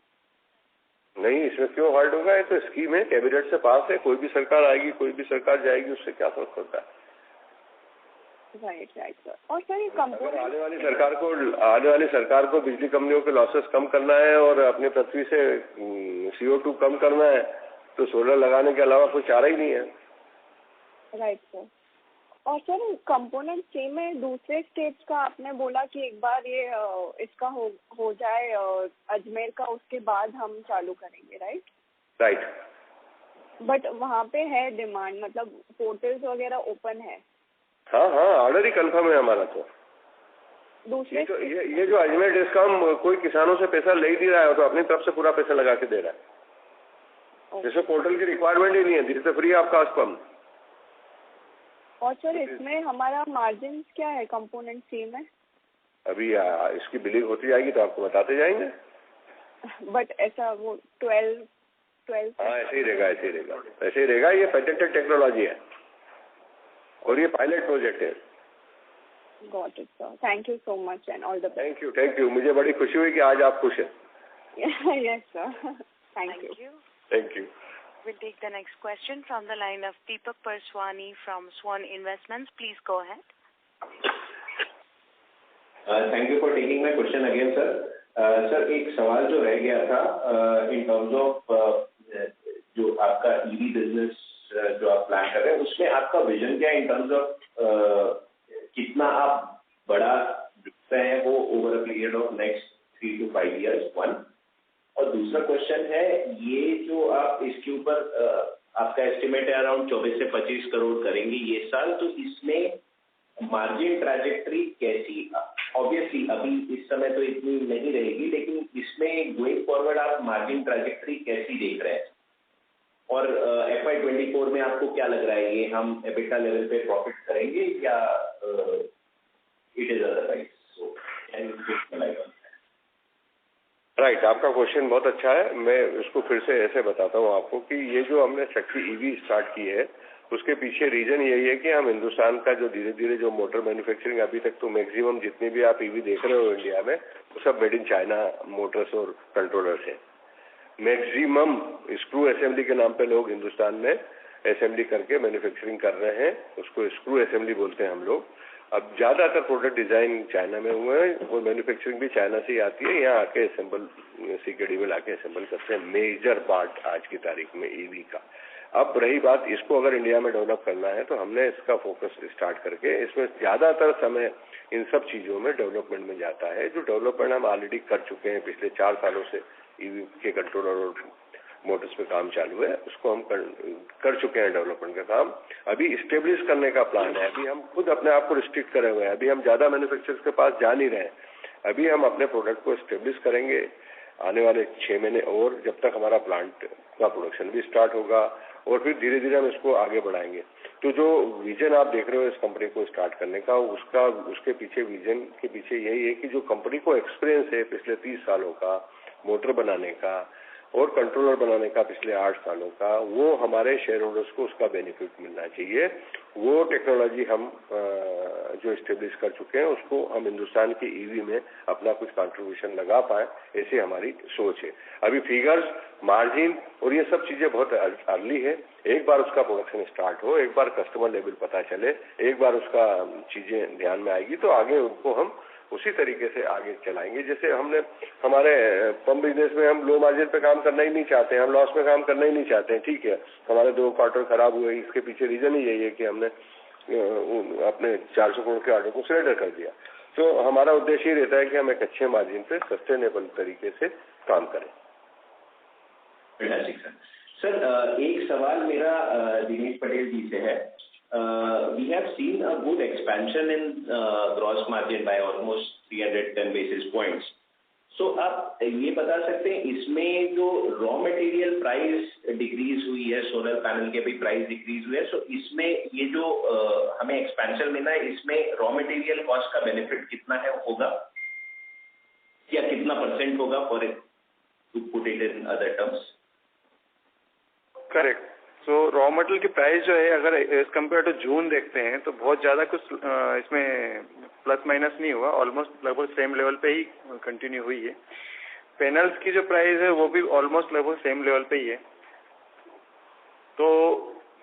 नहीं, इसमें क्यों हॉल्ट होगा? ये तो स्कीम है, कैबिनेट से पास है. कोई भी सरकार आएगी, कोई भी सरकार जाएगी, उससे क्या फर्क पड़ता है? Right sir. और सर, ये कंपोनेंट आने वाली सरकार को बिजली कंपनियों के लॉसेस कम करना है और अपने पृथ्वी से CO2 कम करना है, तो सोलर लगाने के अलावा कोई चारा ही नहीं है. Right sir. और सर, कंपोनेंट सेम में दूसरे स्टेट्स का आपने बोला कि एक बार ये इसका हो जाए अजमेर का, उसके बाद हम चालू करेंगे, राइट? बट वहाँ पे है डिमांड, मतलब पोर्टल्स वगैरह ओपन है? हाँ, ऑर्डर ही कंफर्म है हमारा. तो दूसरे ये जो अजमेर डिस्कॉम कोई किसानों से पैसा ले ही नहीं रहा है, तो अपनी तरफ से पूरा पैसा लगा के दे रहा है. जैसे पोर्टल की रिक्वायरमेंट ही नहीं है, this is free of cost pump. और सर, इसमें हमारा मार्जिन क्या है कंपोनेंट सी में? अभी इसकी बिलिंग होती जाएगी तो आपको बताते जाएंगे. बट ऐसा वो 12 हाँ, ऐसे ही रहेगा. ये पेटेंटेड टेक्नोलॉजी है और ये पायलट प्रोजेक्ट है. Got it, sir. Thank you so much and all the best. Thank you. मुझे बड़ी खुशी हुई कि आज आप खुश हैं. Yes, sir. Thank you. Thank you. We'll take the next question from the line of Deepak Perswani from Swan Investments. Please go ahead. Thank you for taking my question again, sir. Sir, एक सवाल जो रह गया था in terms of जो आपका EV business जो आप प्लान कर रहे हैं, उसमें आपका विजन क्या है in terms of कितना आप बड़ा दिखते हैं वो over a period of next 3 to 5 years, one. और दूसरा क्वेश्चन है, ये जो आप इसके ऊपर आपका एस्टिमेट है अराउंड 24 से 25 करोड़ करेंगे ये साल, तो इसमें मार्जिन ट्रैजेक्टरी कैसी, ऑब्वियसली अभी इस समय तो इतनी नहीं रहेगी, लेकिन इसमें गोइंग फॉरवर्ड आप मार्जिन ट्रैजेक्टरी कैसी देख रहे हैं? और FY24 में आपको क्या लग रहा है, ये हम एबिटा लेवल पे प्रॉफिट करेंगे या it is otherwise? So can you explain? Right, आपका क्वेश्चन बहुत अच्छा है. मैं उसको फिर से ऐसे बताता हूँ आपको कि ये जो हमने शक्ति ईवी स्टार्ट की है, उसके पीछे रीजन यही है कि हम हिंदुस्तान का जो धीरे धीरे जो मोटर मैन्युफैक्चरिंग, अभी तक तो मैक्सिमम जितनी भी आप ईवी देख रहे हो इंडिया में, वो सब मेड इन चाइना मोटर्स और कंट्रोलर्स हैं. मैक्सिमम स्क्रू असेंबली के नाम पे लोग हिंदुस्तान में असेंबली करके मैन्युफैक्चरिंग कर रहे हैं, उसको स्क्रू असेंबली बोलते हैं हम लोग. अब ज्यादातर प्रोडक्ट डिजाइन चाइना में हुए हैं और मैन्युफैक्चरिंग भी चाइना से ही आती है. यहाँ आके असेंबल सीकेडी में लाके असेंबल करते हैं मेजर पार्ट आज की तारीख में ईवी का. अब रही बात, इसको अगर इंडिया में डेवलप करना है तो हमने इसका फोकस स्टार्ट करके इसमें ज्यादातर समय इन सब चीजों में डेवलपमेंट में जाता है. जो डेवलपमेंट हम ऑलरेडी कर चुके हैं, पिछले 4 सालों से ईवी के कंट्रोलर और मोटर्स पे काम चालू है, उसको हम कर चुके हैं डेवलपमेंट का काम. अभी स्टेब्लिश करने का प्लान है. अभी हम खुद अपने आप को रिस्ट्रिक्ट करे हुए हैं. अभी हम ज्यादा मैन्युफैक्चरर्स के पास जा नहीं रहे हैं. अभी हम अपने प्रोडक्ट को स्टेब्लिश करेंगे आने वाले 6 महीने और, जब तक हमारा प्लांट का प्रोडक्शन भी स्टार्ट होगा, और फिर धीरे धीरे हम इसको आगे बढ़ाएंगे. तो जो विजन आप देख रहे हो इस कंपनी को स्टार्ट करने का, उसके पीछे विजन के पीछे यही है कि जो कंपनी को एक्सपीरियंस है पिछले 30 सालों का मोटर बनाने का और कंट्रोलर बनाने का पिछले 8 सालों का, वो हमारे शेयर होल्डर्स को उसका बेनिफिट मिलना चाहिए. वो टेक्नोलॉजी हम जो एस्टेब्लिश कर चुके हैं, उसको हम हिंदुस्तान की ईवी में अपना कुछ कंट्रीब्यूशन लगा पाए, ऐसी हमारी सोच है. अभी फिगर्स, मार्जिन और ये सब चीजें बहुत अर्ली है. एक बार उसका प्रोडक्शन स्टार्ट हो, एक बार कस्टमर लेवल पता चले, एक बार उसका चीजें ध्यान में आएगी तो आगे उनको हम उसी तरीके से आगे चलाएंगे. जैसे हमने हमारे पंप बिजनेस में हम लो मार्जिन पे काम करना ही नहीं चाहते हैं, हम लॉस में काम करना ही नहीं चाहते हैं. ठीक है, हमारे 2 क्वार्टर खराब हुए, इसके पीछे रीजन ही यही है कि हमने अपने 400 करोड़ के ऑर्डर को सरेंडर कर दिया. तो हमारा उद्देश्य ही रहता है कि हम एक अच्छे मार्जिन पे सस्टेनेबल तरीके से काम करें. सर, एक सवाल मेरा दिनेश पटेल जी से है. We have seen a good expansion in gross margin by almost 310 basis points. So आप ये बता सकते हैं इसमें जो रॉ मटेरियल प्राइस डिक्रीज हुई है, सोलर पैनल के भी प्राइस डिक्रीज हुए हैं, सो इसमें ये जो हमें एक्सपेंशन मिला है, इसमें रॉ मटेरियल कॉस्ट का बेनिफिट कितना है होगा या कितना % होगा, for to put it in other terms? Correct. So raw material की प्राइस जो है, अगर एज कम्पेयर टू जून देखते हैं तो बहुत ज़्यादा कुछ इसमें प्लस माइनस नहीं हुआ. ऑलमोस्ट लगभग सेम लेवल पे ही कंटिन्यू हुई है. पैनल्स की जो प्राइस है वो भी ऑलमोस्ट लगभग सेम लेवल पे ही है. तो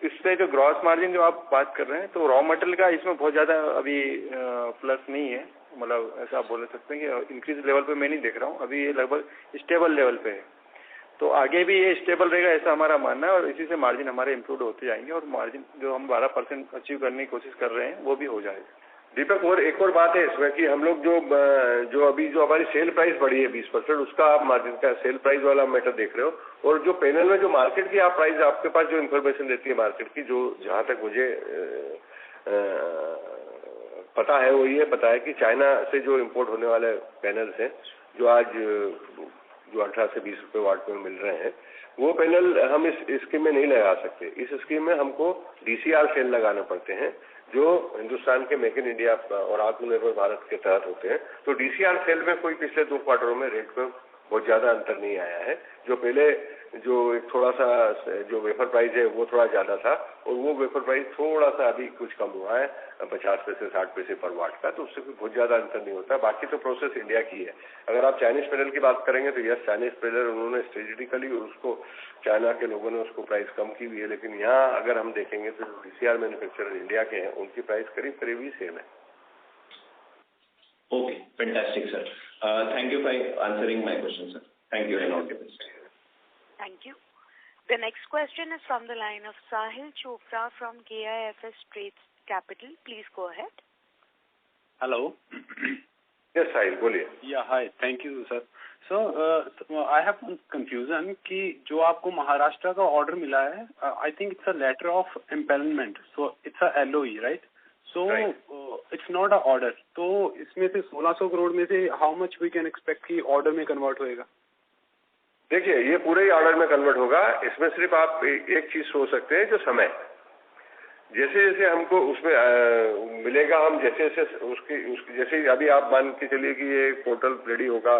इससे जो ग्रॉस मार्जिन जो आप बात कर रहे हैं, तो रॉ मटेरियल का इसमें बहुत ज़्यादा अभी प्लस नहीं है. मतलब ऐसा आप बोल सकते हैं कि इंक्रीज लेवल पे मैं नहीं देख रहा हूँ. अभी ये लगभग स्टेबल लेवल पे है. तो आगे भी ये स्टेबल रहेगा ऐसा हमारा मानना है, और इसी से मार्जिन हमारे इम्प्रूव होते जाएंगे, और मार्जिन जो हम 12% अचीव करने की कोशिश कर रहे हैं वो भी हो जाएगा. दीपक, और एक और बात है इसमें कि हम लोग जो अभी जो हमारी सेल प्राइस बढ़ी है 20%, उसका आप मार्जिन का सेल प्राइस वाला मैटर देख रहे हो. और जो पैनल में जो मार्केट की आप प्राइस, आपके पास जो इन्फॉर्मेशन रहती है मार्केट की, जो जहाँ तक मुझे पता है वो ये पता है कि चाइना से जो इम्पोर्ट होने वाले पैनल्स हैं, जो आज जो 18 से 20 रुपए वाट में मिल रहे हैं, वो पैनल हम इस स्कीम में नहीं लगा सकते. इस स्कीम में हमको DCR सेल लगाने पड़ते हैं, जो हिंदुस्तान के मेक इन इंडिया और आत्मनिर्भर भारत के तहत होते हैं. तो DCR सेल में कोई पिछले 2 क्वार्टरों में रेट में बहुत ज्यादा अंतर नहीं आया है. जो पहले जो एक थोड़ा सा जो वेफर प्राइस है वो थोड़ा ज्यादा था और वो वेफर प्राइस थोड़ा सा अभी कुछ कम हुआ है 50 पैसे 60 पैसे पर वाट का, तो उससे कोई बहुत ज्यादा अंतर नहीं होता। बाकी तो प्रोसेस इंडिया की है। अगर आप चाइनीज पैनल की बात करेंगे तो यस, चाइनीज पैनल उन्होंने स्ट्रेटेजिकली उसको, चाइना के लोगों ने उसको प्राइस कम की हुई है, लेकिन यहाँ अगर हम देखेंगे तो VCR मैन्युफैक्चरर इंडिया के हैं, उनकी प्राइस करीब करीब ही सेम है। Okay, fantastic, sir. Thank you for answering my question, sir. Thank you and all the best. Thank you. The next question is from the line of Sahil Chopra from KIFS Trades Capital. Please go ahead. Hello. Yes, Sahil, बोलिए. Yeah, hi. Thank you, sir. So, I have one confusion कि जो आपको महाराष्ट्र का ऑर्डर मिला है, I think it's a letter of impellment. So, it's a LOE, right? So, it's not a order. तो इसमें से 1600 करोड़ में से how much we can expect कि ऑर्डर में कन्वर्ट होएगा? देखिए, ये पूरे ही ऑर्डर में कन्वर्ट होगा। इसमें सिर्फ आप एक चीज सोच सकते हैं, जो समय जैसे जैसे हमको उसमें मिलेगा, हम जैसे जैसे उसकी जैसे अभी आप मान के चलिए कि ये पोर्टल रेडी होगा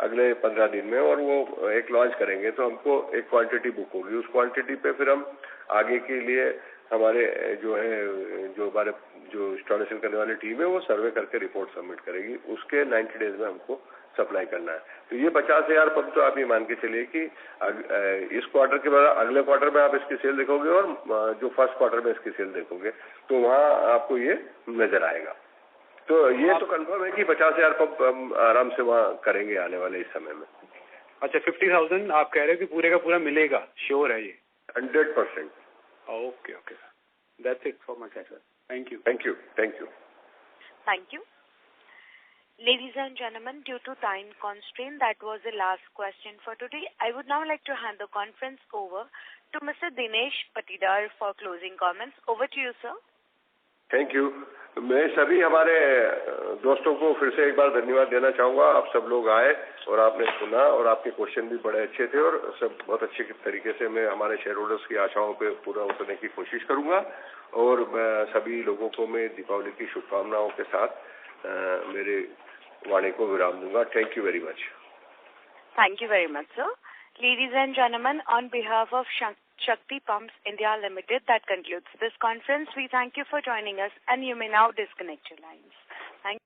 अगले 15 दिन में और वो एक लॉन्च करेंगे, तो हमको एक क्वांटिटी बुक होगी। उस क्वांटिटी पे फिर हम आगे के लिए हमारे जो हमारे इंस्टॉलेशन करने वाली टीम है वो सर्वे करके रिपोर्ट सबमिट करेगी। उसके 90 डेज में हमको सप्लाई करना है। तो ये 50,000 पंप तो आप ये मान के चलिए कि इस क्वार्टर के बाद अगले क्वार्टर में आप इसकी सेल देखोगे और जो फर्स्ट क्वार्टर में इसकी सेल देखोगे तो वहाँ आपको ये नजर आएगा। तो ये तो कंफर्म है कि 50,000 पंप हम आराम से वहाँ करेंगे आने वाले इस समय में। अच्छा, 50,000 आप कह रहे हो कि पूरे का पूरा मिलेगा, श्योर है ये? 100%. Okay, okay. That's it for my side, sir. Thank you. Thank you. Thank you. Thank you. Ladies and gentlemen, due to time constraint, that was the last question for today. I would now like to hand the conference over to Mr. Dinesh Patidar for closing comments. Over to you, sir. Thank you. मैं सभी हमारे दोस्तों को फिर से एक बार धन्यवाद देना चाहूँगा। आप सब लोग आए और आपने सुना और आपके क्वेश्चन भी बड़े अच्छे थे और सब बहुत अच्छे तरीके से मैं हमारे शेयर होल्डर्स की आशाओं पे पूरा उतरने की कोशिश करूँगा। और सभी लोगों को मैं दीपावली की शुभकामनाओं के साथ मेरे वाणी को विराम दूंगा। Thank you very much. Thank you very much, sir. Ladies and gentlemen, on behalf of Shakti Pumps India Limited, that concludes this conference. We thank you for joining us and you may now disconnect your lines. Thank you.